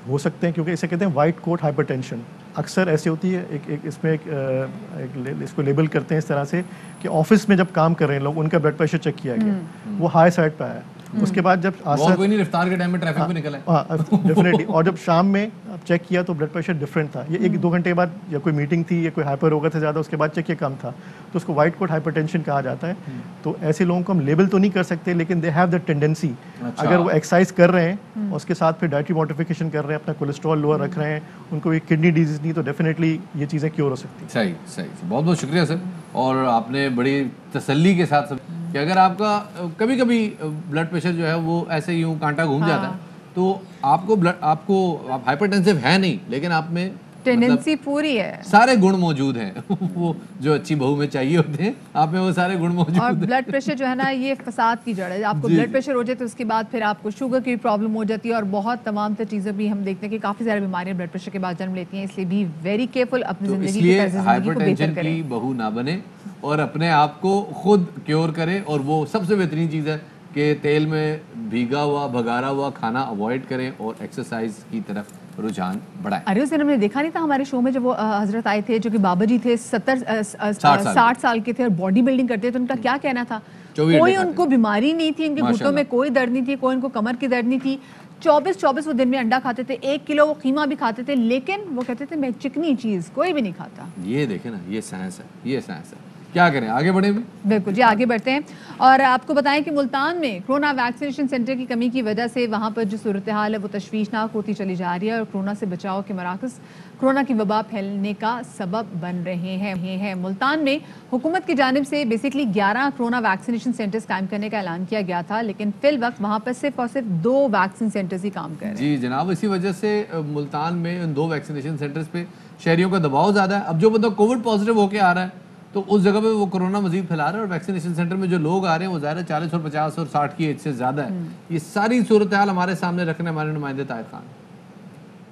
हो सकते हैं, क्योंकि इसे कहते हैं वाइट कोट हाइपरटेंशन। अक्सर ऐसे होती है, एक इसमें एक इसको लेबल करते हैं इस तरह से कि ऑफिस में जब काम कर रहे हैं लोग उनका ब्लड प्रेशर चेक किया गया, वो हाई साइड पे आया, उसके बाद जब कोई नहीं, इफ्तार के टाइम में ट्रैफिक में निकला है डेफिनेटली, और जब शाम में चेक किया तो ब्लड प्रेशर डिफरेंट था। ये 1-2 घंटे बाद या कोई मीटिंग थी या कोई हाइपर हो गया था ज़्यादा, उसके बाद चेक किया कम था, तो उसको वाइट कोट हाइपरटेंशन कहा जाता है। तो ऐसे लोगों को हम लेबल तो नहीं कर सकते, लेकिन दे हैव द टेंडेंसी, अगर वो एक्सरसाइज कर रहे हैं और उसके साथ फिर डाइटरी मॉडिफिकेशन कर रहे हैं, अपना कोलेस्ट्रॉल लोअर रख रहे हैं, उनको एक किडनी डिजीज नहीं, तो डेफिनेटली ये चीज़ें क्योर हो सकती हैं। सही सही, बहुत बहुत शुक्रिया सर। और आपने बड़ी तसल्ली के साथ कि अगर आपका कभी कभी ब्लड प्रेशर जो है वो ऐसे यूं कांटा घूम जाता है तो आपको हाइपरटेंसिव है नहीं, लेकिन आप में टेंडेंसी पूरी है, सारे गुण मौजूद हैं वो जो अच्छी बहू में चाहिए होते हैं, आप में वो सारे गुण मौजूद हैं। और ब्लड प्रेशर जो है ना ये फसाद की जड़ है। आपको ब्लड प्रेशर हो जाए तो उसके बाद फिर आपको शुगर की प्रॉब्लम हो जाती है और बहुत तमाम चीज़ें भी हम देखते हैं कि काफ़ी सारी बीमारियां ब्लड प्रेशर के बाद जन्म लेती हैं। इसलिए भी वेरी केयरफुल अपनी ज़िंदगी की हाइपरटेंशन की बहू ना बने और अपने आप को खुद क्योर करें। और वो सबसे बेहतरीन चीज़ है कि तेल में भीगा हुआ भगारा हुआ खाना अवॉइड करें और एक्सरसाइज की तरफ रुझान बढ़ाएं। अरे उस दिन हमने देखा नहीं था हमारे शो में जब वो हजरत आए थे जो कि बाबा जी थे 60 साल के थे और बॉडी बिल्डिंग करते थे, तो उनका क्या कहना था, कोई उनको बीमारी नहीं थी, उनके घुटनों में कोई दर्द नहीं थी, कोई उनको कमर की दर्द नहीं थी, 24 वो दिन में अंडा खाते थे, 1 किलो वो कीमा भी खाते थे, लेकिन वो कहते थे मैं चिकनी चीज़ कोई भी नहीं खाता। ये देखें ना, ये साइंस है, ये साइंस है। क्या करें, आगे बढ़े भी? बिल्कुल जी, आगे बढ़ते हैं। और आपको बताएं कि मुल्तान में कोरोना वैक्सीनेशन सेंटर की कमी की वजह से वहाँ पर जो सूरत हाल है वो तशवीशनाक होती चली जा रही है और कोरोना से बचाव के मराकज़ कोरोना की वबा फैलने का सबब बन रहे हैं। मुल्तान में हुकूमत की जानिब से बेसिकली 11 कोरोना वैक्सीनेशन सेंटर्स कायम करने का ऐलान किया गया था, लेकिन फिल वक्त वहाँ पर सिर्फ और सिर्फ 2 वैक्सीन सेंटर्स ही काम कर रहे हैं। जी जनाब, इसी वजह से मुल्तान में उन 2 वैक्सीनेशन सेंटर्स पे शहरियों का दबाव ज़्यादा है। अब जो बंदा कोविड पॉजिटिव होकर आ रहा है तो उस जगह पे वो कोरोना मजीद फैला रहा है, और वैक्सीनेशन सेंटर में जो लोग आ रहे हैं वो ज़्यादा 40 और 50 और 60 की एज से ज़्यादा है। ये सारी सूरत हाल हमारे सामने रखने हमारे नुमाइंदे ताहिर खान।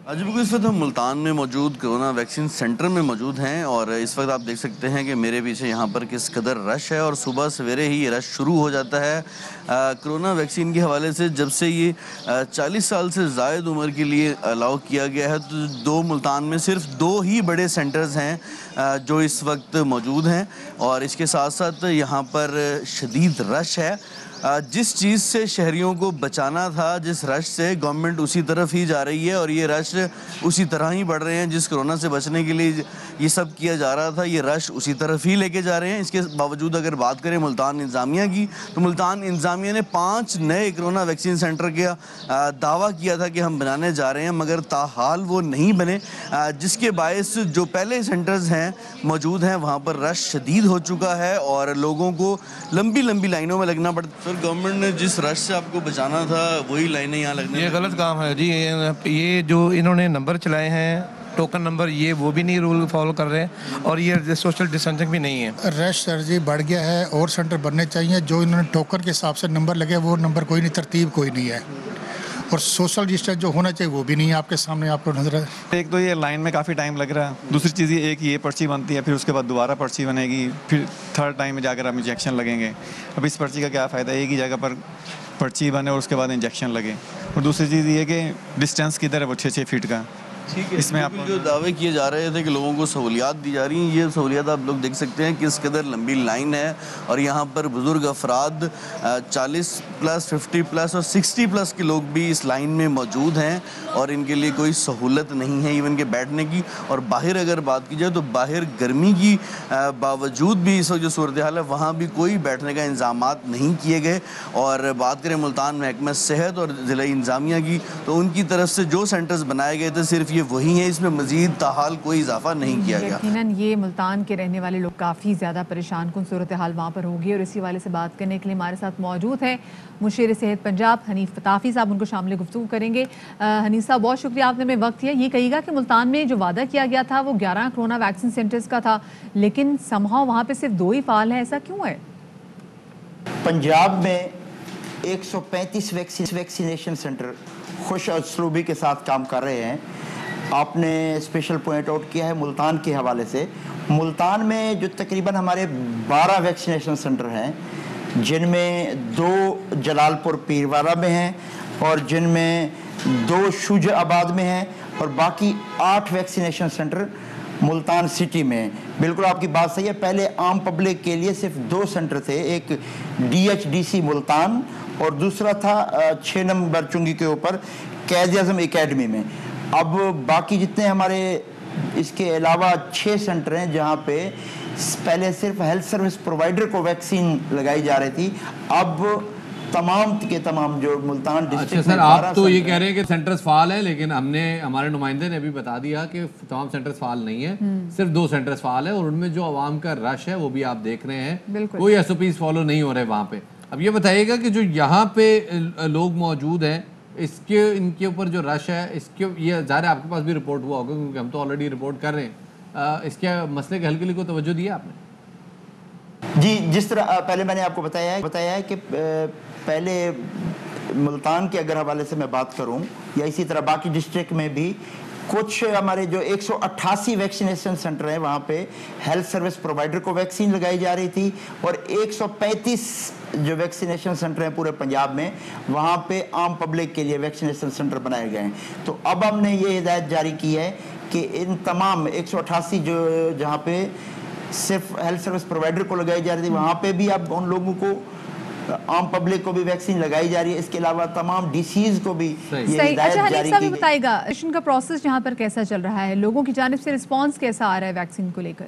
आज बिल्कुल इस वक्त हम मुल्तान में मौजूद कोरोना वैक्सीन सेंटर में मौजूद हैं और इस वक्त आप देख सकते हैं कि मेरे पीछे यहाँ पर किस कदर रश है और सुबह सवेरे ही ये रश शुरू हो जाता है। कोरोना वैक्सीन के हवाले से जब से ये 40 साल से ज़ायद उम्र के लिए अलाउ किया गया है तो मुल्तान में सिर्फ 2 ही बड़े सेंटर्स हैं जो इस वक्त मौजूद हैं और इसके साथ साथ यहाँ पर शदीद रश है। जिस चीज़ से शहरियों को बचाना था, जिस रश से, गवर्नमेंट उसी तरफ ही जा रही है और ये रश उसी तरह ही बढ़ रहे हैं। जिस कोरोना से बचने के लिए ये सब किया जा रहा था, ये रश उसी तरफ ही लेके जा रहे हैं। इसके बावजूद अगर बात करें मुल्तान इंतज़ामिया की, तो मुल्तान इंतज़ामिया ने 5 नए कोरोना वैक्सीन सेंटर का दावा किया था कि हम बनाने जा रहे हैं, मगर ताहाल वो नहीं बने, जिसके बायस जो पहले सेंटर्स हैं मौजूद हैं वहाँ पर रश शदीद हो चुका है और लोगों को लंबी लंबी लाइनों में लगना पड़ता। सर, गवर्नमेंट ने जिस रश से आपको बचाना था वही लाइनें यहाँ लगने, ये गलत काम है जी। ये जो इन्होंने नंबर चलाए हैं, टोकन नंबर, ये वो भी नहीं रूल फॉलो कर रहे हैं और ये सोशल डिस्टेंसिंग भी नहीं है। रश सर जी बढ़ गया है और सेंटर बनने चाहिए। जो इन्होंने टोकन के हिसाब से नंबर लगे वो नंबर कोई नहीं, तरतीब कोई नहीं है और सोशल डिस्टेंस जो होना चाहिए वो भी नहीं है। आपके सामने आपको नजर है। एक तो ये लाइन में काफ़ी टाइम लग रहा है, दूसरी चीज़ ये एक ये पर्ची बनती है, फिर उसके बाद दोबारा पर्ची बनेगी, फिर थर्ड टाइम में जाकर अब इंजेक्शन लगेंगे। अब इस पर्ची का क्या फ़ायदा, एक ही जगह पर पर्ची बने और उसके बाद इंजेक्शन लगे। और दूसरी चीज़ ये कि डिस्टेंस किधर है वो 6-6 फीट का। ठीक है, इसमें आप जो दावे किए जा रहे थे कि लोगों को सहूलियात दी जा रही हैं, ये सहूलियात आप लोग देख सकते हैं किस कदर लंबी लाइन है और यहाँ पर बुज़ुर्ग अफराद 40 प्लस, 50 प्लस और 60 प्लस के लोग भी इस लाइन में मौजूद हैं और इनके लिए कोई सहूलत नहीं है इवन के बैठने की। और बाहर अगर बात की जाए तो बाहर गर्मी की बावजूद भी इस वक्त जो सूरत हाल है वहाँ भी कोई बैठने का इंतजामात नहीं किए गए। और बात करें मुल्तान महकमा सेहत और ज़िला इंतज़ामिया की, तो उनकी तरफ से जो सेंटर्स बनाए गए थे सिर्फ ये वही है, इसमें मजीद ताहाल कोई इजाफा नहीं किया गया। यकीनन ये मुल्तान के रहने वाले लोग काफ़ी ज़्यादा परेशान कुन सूरत हाल वहाँ पर होगी और इसी वाले से बात करने के लिए हमारे साथ मौजूद है मुशीर सेहत पंजाब हनीफ फताफी साहब, उनको शामिल गुफ्तगू करेंगे। हनीफ साहब, बहुत शुक्रिया आपने में वक्त दिया। ये कहिएगा कि मुल्तान में जो वादा किया गया था वो 11 कोरोना वैक्सीन सेंटर्स का था, लेकिन समहाउ वहाँ पे सिर्फ 2 ही फाल है, ऐसा क्यों है? पंजाब में 135 वैक्सीनेशन सेंटर खुश असलूबी के साथ काम कर रहे हैं। आपने स्पेशल पॉइंट आउट किया है मुल्तान के हवाले से। मुल्तान में जो तकरीबन हमारे 12 वैक्सीनेशन सेंटर हैं, जिनमें 2 जलालपुर पीरवाला में हैं और जिनमें 2 शुजाबाद में हैं और बाकी 8 वैक्सीनेशन सेंटर मुल्तान सिटी में। बिल्कुल आपकी बात सही है, पहले आम पब्लिक के लिए सिर्फ 2 सेंटर थे, एक DHDC मुल्तान और दूसरा था 6 नंबर चुंगी के ऊपर कैद-ए-आज़म एकेडमी में। अब बाकी जितने हमारे इसके अलावा 6 सेंटर हैं जहां पे पहले सिर्फ हेल्थ सर्विस प्रोवाइडर को वैक्सीन लगाई जा रही थी, अब तमाम के तमाम जो मुल्तान डिस्ट्रिक्ट। अच्छा सर, आप तो ये कह रहे हैं कि सेंटर्स फाल है, लेकिन हमारे नुमाइंदे ने भी बता दिया कि तमाम सेंटर्स फाल नहीं है, सिर्फ 2 सेंटर्स फाल है और उनमें जो आवाम का रश है वो भी आप देख रहे हैं, कोई SOPs फॉलो नहीं हो रहे वहाँ पे। अब ये बताइएगा कि जो यहाँ पे लोग मौजूद हैं, इनके ऊपर जो रश है, इसके ये ज़ाहिर है आपके पास भी रिपोर्ट हुआ होगा क्योंकि हम तो ऑलरेडी रिपोर्ट कर रहे हैं, इसके मसले के हल के लिए कोई तवज्जो दिया आपने? जी, जिस तरह पहले मैंने आपको बताया है कि पहले मुल्तान के अगर हवाले से मैं बात करूं या इसी तरह बाकी डिस्ट्रिक्ट में भी कुछ हमारे जो 188 वैक्सीनेशन सेंटर हैं वहाँ पे हेल्थ सर्विस प्रोवाइडर को वैक्सीन लगाई जा रही थी और 135 जो वैक्सीनेशन सेंटर हैं पूरे पंजाब में वहाँ पे आम पब्लिक के लिए वैक्सीनेशन सेंटर बनाए गए हैं। तो अब हमने ये हिदायत जारी की है कि इन तमाम 188 जो जहाँ पे सिर्फ हेल्थ सर्विस प्रोवाइडर को लगाई जा रही थी वहाँ पे भी अब उन लोगों को आम पब्लिक को भी वैक्सीन लगाई जा रही है। इसके अलावा तमाम DCs को भी ये हिदायत जारी की गई। बताइएगा वैक्सीन का प्रोसेस यहाँ पर कैसा चल रहा है, लोगों की जानिब से रिस्पांस कैसा आ रहा है वैक्सीन को लेकर?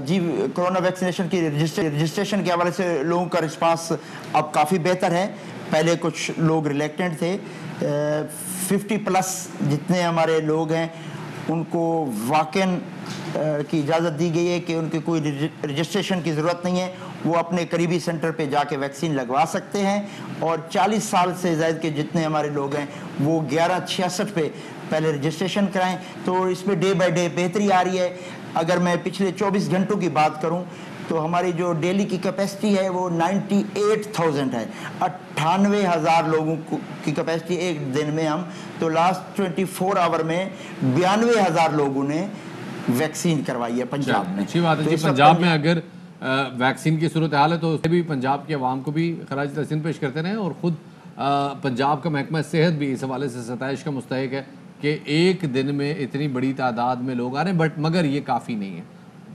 जी, कोरोना वैक्सीनेशन की रजिस्ट्रेशन के हवाले से लोगों का रिस्पांस अब काफ़ी बेहतर है। पहले कुछ लोग रिलेक्टेंट थे, 50 प्लस जितने हमारे लोग हैं उनको वाकन की इजाज़त दी गई है कि उनकी कोई रजिस्ट्रेशन की ज़रूरत नहीं है, वो अपने करीबी सेंटर पे जाके वैक्सीन लगवा सकते हैं। और 40 साल से ज़ायद के जितने हमारे लोग हैं वो 1166 पे पहले रजिस्ट्रेशन कराएं। तो इसमें डे बाय डे बेहतरी आ रही है। अगर मैं पिछले 24 घंटों की बात करूं तो हमारी जो डेली की कैपेसिटी है वो 98,000 है, 98,000 लोगों की कैपेसिटी एक दिन में हम। तो लास्ट 24 आवर में 92,000 लोगों ने वैक्सीन करवाई है पंजाब में। अच्छी बात है जी। पंजाब में अगर वैक्सीन की सूरत हाल है तो उससे भी पंजाब के अवाम को भी खराज तहसीन पेश करते रहें और ख़ुद पंजाब का महकमा सेहत भी इस हवाले से सताइश का मुस्तहिक है कि एक दिन में इतनी बड़ी तादाद में लोग आ रहे हैं, मगर ये काफ़ी नहीं है।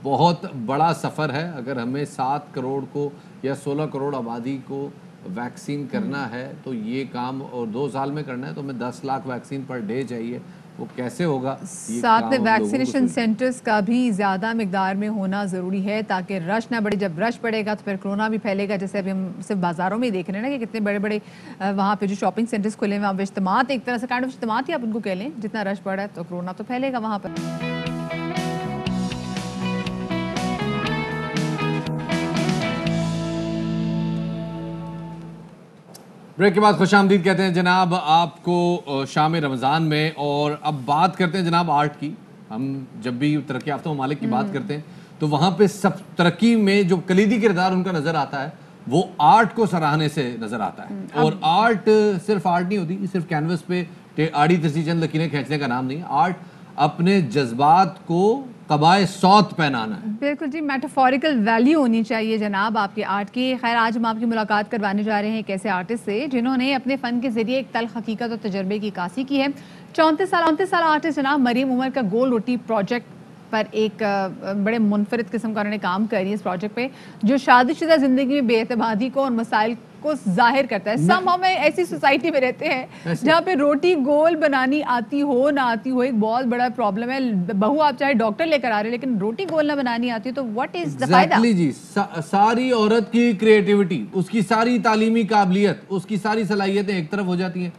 बहुत बड़ा सफ़र है। अगर हमें 7 करोड़ को या 16 करोड़ आबादी को वैक्सीन करना है तो ये काम, और 2 साल में करना है तो हमें 10 लाख वैक्सीन पर डे चाहिए। वो कैसे होगा? साथ में वैक्सीनेशन सेंटर्स का भी ज़्यादा मिकदार में होना ज़रूरी है ताकि रश ना बढ़े। जब रश बढ़ेगा तो फिर कोरोना भी फैलेगा। जैसे अभी हम सिर्फ बाज़ारों में ही देख रहे हैं ना कि कितने बड़े बड़े वहाँ पे जो शॉपिंग सेंटर्स खुले हैं, वहाँ पे इज्तिमात, एक तरह से काइंड ऑफ इज्तिमात ही आप उनको कह लें, जितना रश बढ़ा है तो कोरोना तो फैलेगा वहाँ पर। ब्रेक के बाद खुशामदीद कहते हैं जनाब आपको शाम रमज़ान में। और अब बात करते हैं जनाब आर्ट की। हम जब भी तरक्की याफ्ता ममालिक की बात करते हैं तो वहाँ पे सब तरक्की में जो कलीदी किरदार उनका नज़र आता है वो आर्ट को सराहने से नज़र आता है। और आर्ट सिर्फ आर्ट नहीं होती, सिर्फ कैनवस पे आड़ी तसी चंद लकीरें खींचने का नाम नहीं है। आर्ट अपने जज्बात को कबाए सौत पहनाना है। बिल्कुल जी, मेटाफोरिकल वैल्यू होनी चाहिए जनाब आपके आर्ट की। खैर, आज हम आपकी मुलाकात करवाने जा रहे हैं एक ऐसे आर्टिस्ट से जिन्होंने अपने फ़न के ज़रिए एक तल्ख हकीकत और तजर्बे की कासी की है। 34 साल आर्टिस्ट जनाब मरियम उमर का गोल रोटी प्रोजेक्ट पर एक बड़े मुनफरिद किस्म का उन्होंने काम करी इस प्रोजेक्ट पे, जो शादीशुदा ज़िंदगी में बेएतमादी को और मसाइल को जाहिर करता है। सब हम ऐसी सोसाइटी में रहते हैं जहाँ पे रोटी गोल बनानी आती हो ना आती हो एक बहुत बड़ा प्रॉब्लम है। बहू आप चाहे डॉक्टर लेकर आ रहे हो लेकिन रोटी गोल ना बनानी आती हो तो व्हाट इज द फायदा? जी, सारी औरत की क्रिएटिविटी, उसकी सारी तालीमी काबिलियत, उसकी सारी सलाहियतें एक तरफ हो जाती हैं।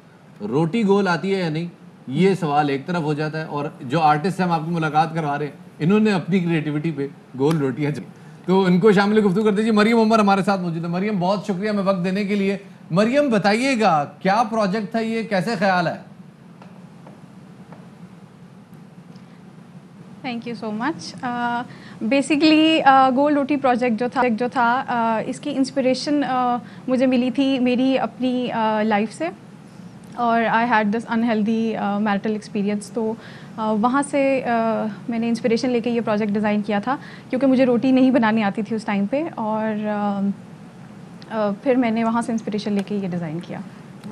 रोटी गोल आती है या नहीं, ये सवाल एक तरफ हो जाता है। और जो आर्टिस्ट हम आपकी मुलाकात करवा रहे हैं, इन्होंने अपनी क्रिएटिविटी पे गोल रोटियां चली, तो इनको शामिल गुफ्तगू करते जी। मरियम उमर हमारे साथ मौजूद है। मरियम, बहुत शुक्रिया हमें वक्त देने के लिए। मरियम, बताइएगा क्या प्रोजेक्ट था ये, कैसे ख्याल है? Thank you so much. Basically goal roti project जो था इसकी इंस्पिरेशन मुझे मिली थी मेरी अपनी लाइफ से। और I had this unhealthy marital experience, तो वहाँ से मैंने इंस्पिरेशन लेके ये प्रोजेक्ट डिज़ाइन किया था क्योंकि मुझे रोटी नहीं बनानी आती थी उस टाइम पे। और फिर मैंने वहाँ से इंस्पिरेशन लेके ये डिज़ाइन किया।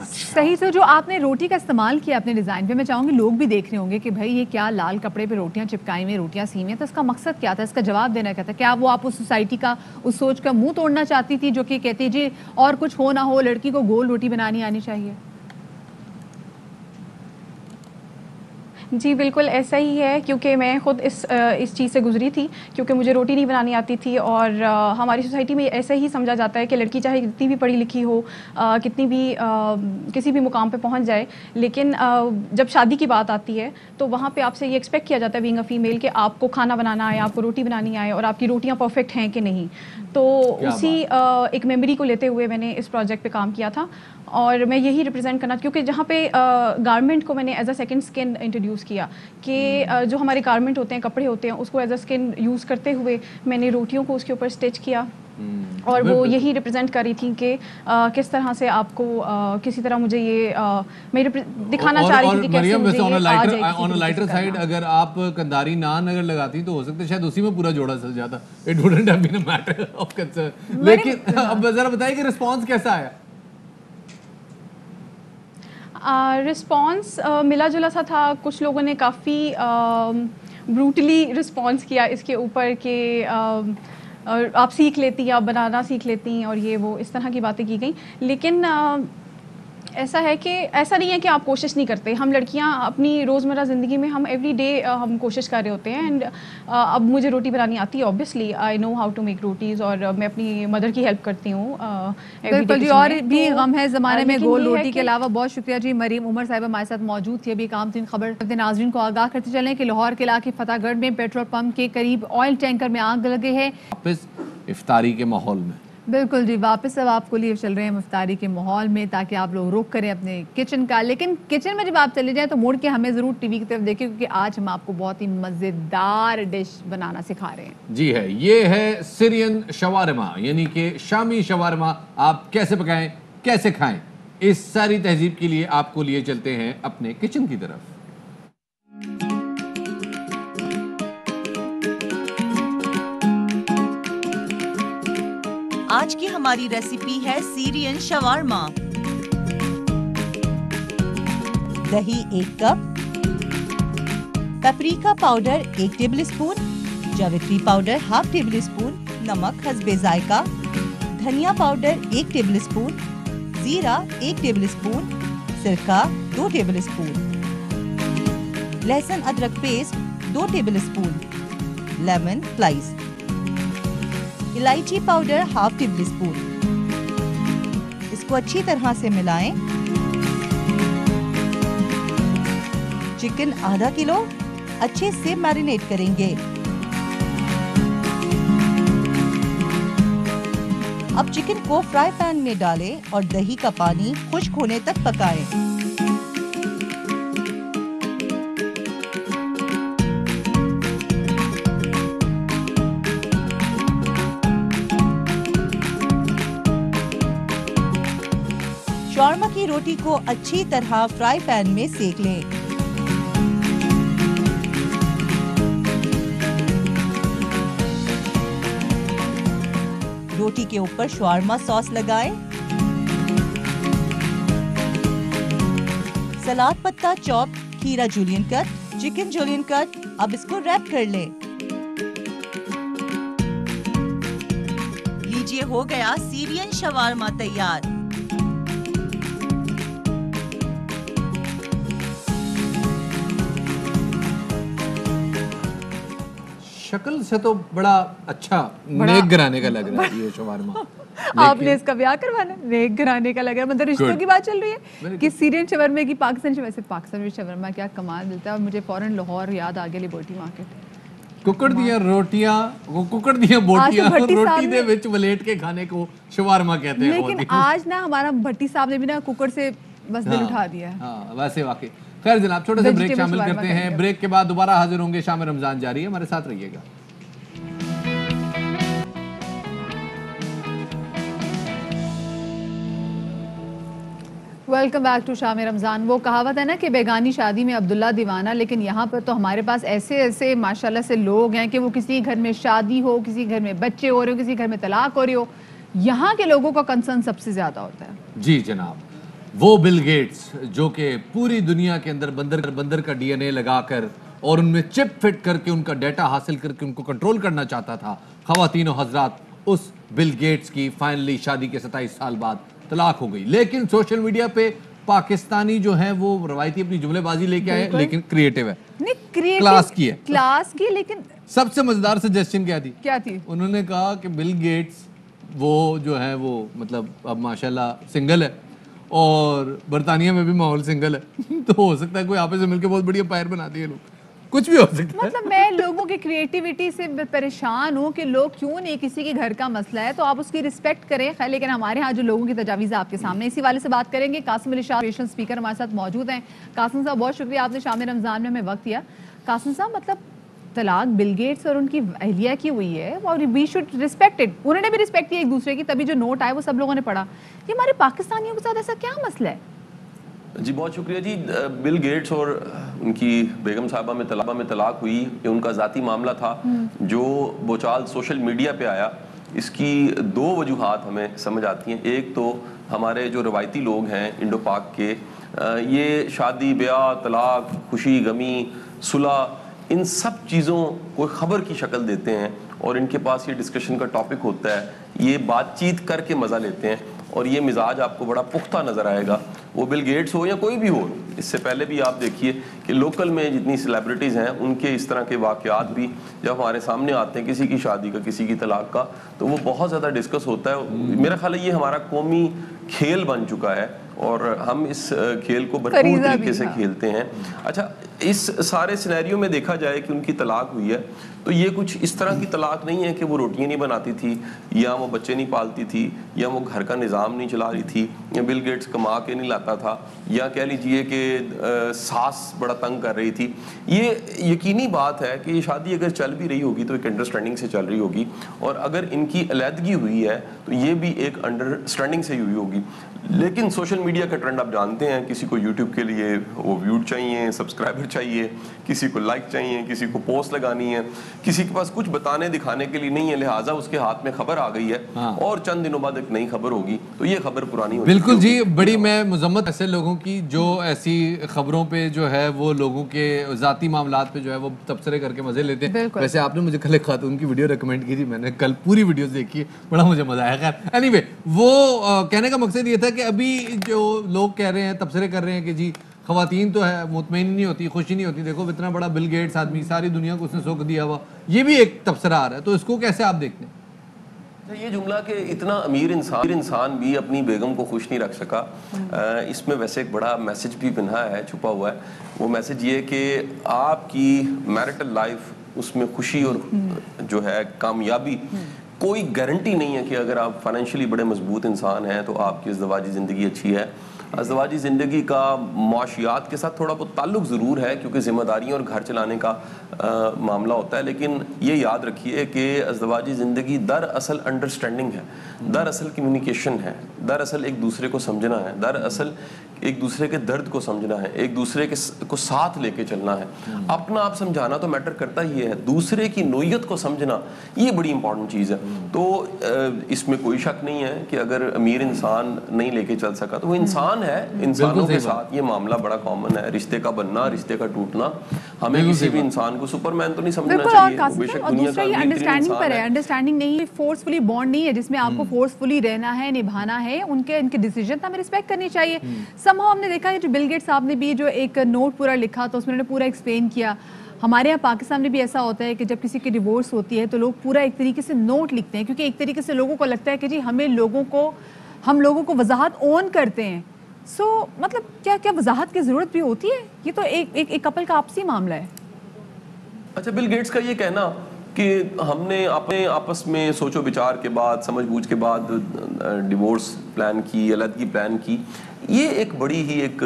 सही। तो जो आपने रोटी का इस्तेमाल किया अपने डिज़ाइन पे, मैं चाहूँगी लोग भी देख रहे होंगे कि भाई ये क्या लाल कपड़े पे रोटियां चिपकाई हुई, रोटियां सी हुई हैं, तो इसका मकसद क्या था, इसका जवाब देना क्या था? क्या वो आप उस सोसाइटी का, उस सोच का मुंह तोड़ना चाहती थी जो कि कहती जी और कुछ हो ना हो लड़की को गोल रोटी बनानी आनी चाहिए? जी बिल्कुल ऐसा ही है, क्योंकि मैं ख़ुद इस चीज़ से गुजरी थी क्योंकि मुझे रोटी नहीं बनानी आती थी। और हमारी सोसाइटी में ऐसे ही समझा जाता है कि लड़की चाहे कितनी भी पढ़ी लिखी हो, कितनी भी किसी भी मुकाम पे पहुंच जाए, लेकिन जब शादी की बात आती है तो वहाँ पे आपसे ये एक्सपेक्ट किया जाता है बीइंग अ फीमेल कि आपको खाना बनाना आए, आपको रोटी बनानी आए और आपकी रोटियाँ परफेक्ट हैं कि नहीं। तो उसी एक मेमोरी को लेते हुए मैंने इस प्रोजेक्ट पे काम किया था और मैं यही रिप्रेजेंट करना, क्योंकि जहाँ पे गारमेंट को मैंने as a second skin introduce किया कि जो हमारे गारमेंट होते हैं, कपड़े होते हैं, उसको एज अ स्किन यूज़ करते हुए मैंने रोटियों को उसके ऊपर स्टिच किया। और वो यही रिप्रेजेंट कर रही थी कि किस तरह से आपको किसी तरह मुझे ये मैं दिखाना चाह रही थी कि कैसे मुझे ये आ जाए। ऑन अ लाइटर साइड, अगर आप कंदारी नान अगर लगाती तो हो सकता है शायद उसी में पूरा जोड़ा चल जाता। It wouldn't have been a matter of concern. लेकिन अब जरा बताइए कि रिस्पांस कैसा आया? रिस्पांस मिला जुला सा था। कुछ लोगों ने काफ़ी ब्रूटली रिस्पांस किया इसके ऊपर कि आप सीख लेती, आप बनाना सीख लेती और ये वो इस तरह की बातें की गई। लेकिन ऐसा है कि ऐसा नहीं है कि आप कोशिश नहीं करते। हम लड़कियां अपनी रोज़मर्रा ज़िंदगी में हम एवरी डे हम कोशिश कर रहे होते हैं। एंड अब मुझे रोटी बनानी आती है, obviously I know how to make rotis, और मैं अपनी मदर की हेल्प करती हूँ। बिल्कुल जी, और भी गम है ज़माने में गोल रोटी के अलावा। बहुत शुक्रिया जी। मरीम उमर साहिबा हमारे साथ मौजूद थी। अभी काम तीन खबर अपने नाज़रीन को आगाह करते चलें कि लाहौर के इलाके फतेहगढ़ में पेट्रोल पंप के करीब ऑयल टैंकर में आग लगे है। वापस इफ्तारी के माहौल में, बिल्कुल जी, वापस अब आपको लिए चल रहे हैं इफ्तारी के माहौल में ताकि आप लोग रुक करें अपने किचन का। लेकिन किचन में जब आप चले जाएं तो मुड़ के हमें ज़रूर टीवी की तरफ देखें, क्योंकि आज हम आपको बहुत ही मज़ेदार डिश बनाना सिखा रहे हैं। जी है, ये है सीरियन शवारमा, यानी कि शामी शवारमा। आप कैसे पकाएं, कैसे खाएं, इस सारी तहजीब के लिए आपको लिए चलते हैं अपने किचन की तरफ। आज की हमारी रेसिपी है सीरियन शवारमा। दही 1 cup, paprika powder 1 table spoon, जावित्री पाउडर हाफ टेबल स्पून, नमक हस्बे जायका, धनिया पाउडर 1 टेबल स्पून, जीरा 1 टेबल स्पून, सिरका 2 टेबल स्पून, लहसुन अदरक paste 2 table spoon, lemon slice, इलायची पाउडर हाफ टेबल स्पून। इसको अच्छी तरह से मिलाएं। चिकन आधा किलो अच्छे से मैरिनेट करेंगे। अब चिकन को फ्राई पैन में डालें और दही का पानी खुश्क होने तक पकाएं। शॉर्मा की रोटी को अच्छी तरह फ्राई पैन में सेक लें। रोटी के ऊपर शॉर्मा सॉस लगाएं। सलाद पत्ता चॉप, खीरा julienne cut, chicken julienne cut. अब इसको रैप कर लें। लीजिए हो गया सीरियन शवारमा तैयार। शक्ल से तो बड़ा अच्छा नेक गिराने का लग रहा है ये शवारमा। आपने इसका ब्याह करवाना है? नेक गिराने का लग रहा है, मतलब रिश्तों की बात चल रही है कि सीरियन शवरमा की पाकिस्तानी, वैसे पाकिस्तानी शवरमा क्या कमाल मिलता है। मुझे फौरन लाहौर याद आ गया, लिबर्टी मार्केट। कुकड़ दियां रोटियां, वो कुकड़ दियां बोटियां और रोटी दे विच वलेट के खाने को शवारमा कहते हैं। लेकिन आज ना हमारा भट्टी साहब ने भी ना कुकड़ से बस दिल उठा दिया है। हाँ, वैसे वाकई। खैर जनाब, छोटे से ब्रेक शामिल करते हैं। ब्रेक के बाद दोबारा हाजिर होंगे। शाम रमजान जारी है, हमारे साथ रहिएगा। वेलकम बैक टू शाम रमज़ान। वो कहावत है ना कि बेगानी शादी में अब्दुल्ला दीवाना, लेकिन यहाँ पर तो हमारे पास ऐसे ऐसे माशाल्लाह से लोग हैं कि वो किसी घर में शादी हो, किसी घर में बच्चे हो रहे हो, किसी घर में तलाक हो रही हो, यहाँ के लोगों का कंसर्न सबसे ज़्यादा होता है। जी जनाब, वो बिल गेट्स जो कि पूरी दुनिया के अंदर बंदर का DNA लगाकर और उनमें चिप फिट करके उनका डाटा हासिल करके उनको कंट्रोल करना चाहता था। ख़वातीन और हज़रात, उस बिल गेट्स की फाइनली शादी के 27 साल बाद तलाक हो गई। लेकिन सोशल मीडिया पे पाकिस्तानी जो है वो रवायती अपनी जुमलेबाजी लेके आए, लेकिन क्रिएटिव है, क्लास की है, क्लास की। लेकिन सबसे मजेदार सजेशन क्या थी? उन्होंने कहा कि बिल गेट्स वो जो है वो मतलब अब माशाल्लाह सिंगल है और बरतानिया में भी माहौल सिंगल है तो हो सकता है कोई आपस में मिलकर बहुत बढ़िया पैर बना दिए लोग, कुछ भी हो सकता है। मतलब मैं लोगों की क्रिएटिविटी से परेशान हूँ कि लोग क्यों नहीं, किसी के घर का मसला है तो आप उसकी रिस्पेक्ट करें। खैर, लेकिन हमारे यहाँ जो लोगों की तजावीज़ है आपके सामने, इसी वाले से बात करेंगे। कासिम अली शाह स्पीकर हमारे साथ मौजूद हैं। कासिम साहब, बहुत शुक्रिया आपने शाम रमज़ान में हमें वक्त दिया। कासिम साहब, मतलब तलाक बिल गेट्स और उनकी अहलिया की हुई है और वी शुड रिस्पेक्ट इट। उन्होंने भी रिस्पेक्ट किया एक दूसरे की, तभी जो नोट आए वो सब लोगों ने पढ़ा। ये हमारे पाकिस्तानियों के साथ ऐसा क्या मसला है? जी बहुत शुक्रिया जी। बिल गेट्स और उनकी बेगम साहबा में तलाक हुई, ये उनका ज़ाती मामला था जो बोचाल सोशल मीडिया पे आया। इसकी दो वजूहात हमें समझ आती हैं। एक तो हमारे जो रवायती लोग हैं इंडो पाक के, ये शादी ब्याह तलाक खुशी गमी सुलह इन सब चीज़ों को खबर की शक्ल देते हैं और इनके पास ये डिस्कशन का टॉपिक होता है, ये बातचीत करके मज़ा लेते हैं और ये मिजाज आपको बड़ा पुख्ता नज़र आएगा, वो बिल गेट्स हो या कोई भी हो। इससे पहले भी आप देखिए कि लोकल में जितनी सेलिब्रिटीज़ हैं उनके इस तरह के वाक़यात भी जब हमारे सामने आते हैं, किसी की शादी का किसी की तलाक का, तो वो बहुत ज़्यादा डिस्कस होता है। मेरा ख्याल है ये हमारा कौमी खेल बन चुका है और हम इस खेल को भरपूर तरीके से खेलते हैं। अच्छा, इस सारे सिनेरियो में देखा जाए कि उनकी तलाक हुई है तो ये कुछ इस तरह की तलाक नहीं है कि वो रोटियां नहीं बनाती थी या वो बच्चे नहीं पालती थी या वो घर का निज़ाम नहीं चला रही थी या बिल गेट्स कमा के नहीं लाता था या कह लीजिए कि सास बड़ा तंग कर रही थी। ये यकीनी बात है कि ये शादी अगर चल भी रही होगी तो एक अंडरस्टैंडिंग से चल रही होगी और अगर इनकी अलहदगी हुई है तो ये भी एक अंडरस्टैंडिंग से हुई होगी। लेकिन सोशल मीडिया का ट्रेंड आप जानते हैं, किसी को यूट्यूब के लिए वो व्यू चाहिए, सब्सक्राइबर चाहिए, किसी को लाइक चाहिए, किसी को पोस्ट लगानी है, किसी के पास कुछ बताने दिखाने के लिए नहीं है, लिहाजा उसके हाथ में खबर आ गई है और चंद दिनों बाद एक नई खबर होगी तो ये खबर पुरानी हो बिल्कुल जी। बड़ी मैं मजम्मत ऐसे लोगों की जो ऐसी खबरों पे जो है वो लोगों के जाती मामलात पे जो है वो तबसरे करके मजे लेते हैं। वैसे आपने मुझे कल एक खातून की वीडियो रिकमेंड की थी, मैंने कल पूरी वीडियो देखी, बड़ा मुझे मजा आया। खैर एनीवे, वो कहने का मकसद ये था कि अभी जो लोग कह रहे हैं, तबसरे कर रहे हैं कि जी खवातीन तो है मुतमईन नहीं होती, खुशी नहीं होती, देखो इतना बड़ा बिल गेट्स आदमी, सारी दुनिया को उसने सुख दिया हुआ, ये भी एक तबसरा आ रहा है, तो इसको कैसे आप देखते हैं? ये जुमला कि इतना अमीर इंसान भी अपनी बेगम को खुश नहीं रख सका, इसमें वैसे एक बड़ा मैसेज भी पिन्हा है, छुपा हुआ है। वो मैसेज ये कि आपकी मैरिटल लाइफ उसमें खुशी और जो है कामयाबी कोई गारंटी नहीं है कि अगर आप फाइनेंशियली बड़े मजबूत इंसान हैं तो आपकी इज़्दिवाजी ज़िंदगी अच्छी है। इज़्दिवाजी ज़िंदगी का माशियात के साथ थोड़ा बहुत ताल्लुक ज़रूर है क्योंकि ज़िम्मेदारियों और घर चलाने का मामला होता है, लेकिन ये याद रखिए कि इज़्दिवाजी ज़िंदगी दरअसल अंडरस्टैंडिंग है, दरअसल कम्युनिकेशन है, दरअसल एक दूसरे को समझना है, दरअसल एक दूसरे के दर्द को समझना है, एक दूसरे के को साथ लेके चलना है। अपना आप समझाना तो मैटर करता ही है, दूसरे की नोयत को समझना ये बड़ी इंपॉर्टेंट चीज़ है। तो इसमें कोई शक नहीं है कि अगर अमीर इंसान नहीं लेके चल सका तो वो इंसान है, इंसानों के साथ ये मामला बड़ा कॉमन है, रिश्ते का बनना, रिश्ते का टूटना। हमें किसी भी इंसान को सुपरमैन तो नहीं समझना चाहिए। और दूसरा ये अंडरस्टैंडिंग पर है, अंडरस्टैंडिंग नहीं, फोर्सफुली बॉन्ड नहीं है जिसमें आपको फोर्सफुली रहना है, निभाना है, इनके डिसीजन हमें रिस्पेक्ट करनी चाहिए। समहाउ हमने देखा है जो बिल गेट्स साहब ने भी जो एक नोट पूरा लिखा तो उसमें उन्होंने पूरा एक्सप्लेन किया। हमारे यहाँ पाकिस्तान में भी ऐसा होता है कि जब किसी की डिवोर्स होती है तो लोग पूरा एक तरीके से नोट लिखते हैं, क्योंकि एक तरीके से लोगों को लगता है कि जी हम लोगों को वजाहत ऑन करते हैं। मतलब क्या वजाहत की जरूरत भी होती है? ये तो एक कपल का आपसी मामला है। अच्छा, बिल गेट्स का ये कहना कि हमने अपने आपस में सोचो विचार के बाद, समझ बूझ के बाद डिवोर्स प्लान की, अलग की प्लान की, ये एक बड़ी ही एक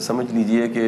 समझ लीजिए कि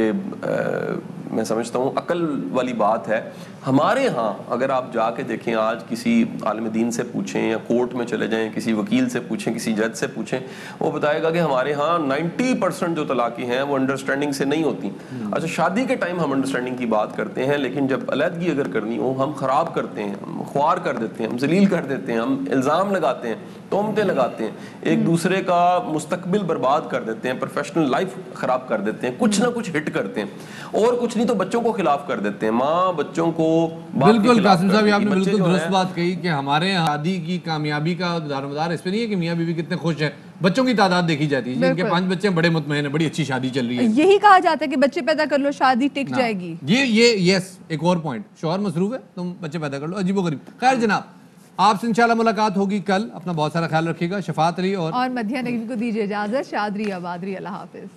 मैं समझता हूँ अकल वाली बात है। हमारे यहाँ अगर आप जाके देखें, आज किसी आलिम दीन से पूछें या कोर्ट में चले जाएं, किसी वकील से पूछें, किसी जज से पूछें, वो बताएगा कि हमारे यहाँ 90% जो तलाक़ी हैं वो अंडरस्टैंडिंग से नहीं होती। अच्छा, शादी के टाइम हम अंडरस्टैंडिंग की बात करते हैं, लेकिन जब अलहदगी अगर करनी हो हम ख़राब करते हैं, हम ख्वार कर देते हैं, हम जलील कर देते हैं, हम इल्ज़ाम लगाते हैं, तोहमतें लगाते हैं, एक दूसरे का मुस्तकबिल बर्बाद कर देते हैं, प्रोफेशनल लाइफ ख़राब कर देते हैं, कुछ ना कुछ हिट करते हैं, और कुछ नहीं तो बच्चों को खिलाफ कर देते हैं, माँ बच्चों को। बिल्कुल कासिम साहब, आपने बिल्कुल दुरुस्त बात कही कि हमारे यहाँ शादी की कामयाबी का दारोमदार इस पे नहीं है कि मियाँ बीवी कितने खुश हैं, बच्चों की तादाद देखी जाती है। इनके 5 बच्चे बड़े मुतमईन है, बड़ी अच्छी शादी चल रही है। यही कहा जाता है कि बच्चे पैदा कर लो, शादी टिक जाएगी। ये यस, एक और पॉइंट, शौहर मसरूफ है, तुम बच्चे पैदा कर लो, अजीबोगरीब। खैर जनाब, आपसे इंशाल्लाह मुलाकात होगी कल, अपना बहुत सारा ख्याल रखिएगा। शफात अली और मधिया नगवी को दीजिए इजाजत। शादरी आबादरी, अल्लाह हाफिज।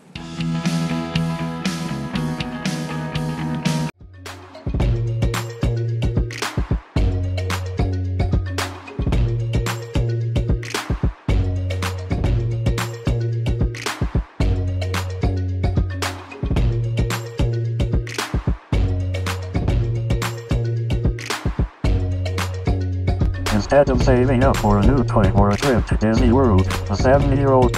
Instead of saving up for a new toy or a trip to Disney World, a 7-year-old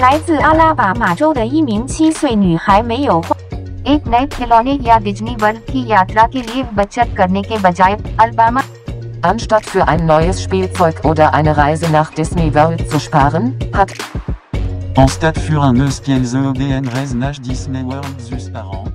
来自阿拉巴马州的一名7岁女孩没有花 एक नए खिलौने या डिज्नी वर्ल्ड की यात्रा के लिए बचत करने के बजाय Alabama Anstatt für ein neues Spielzeug oder eine Reise nach Disney World zu sparen, hat En stade für un eus pielze ODN Reise nach Disney World zus parents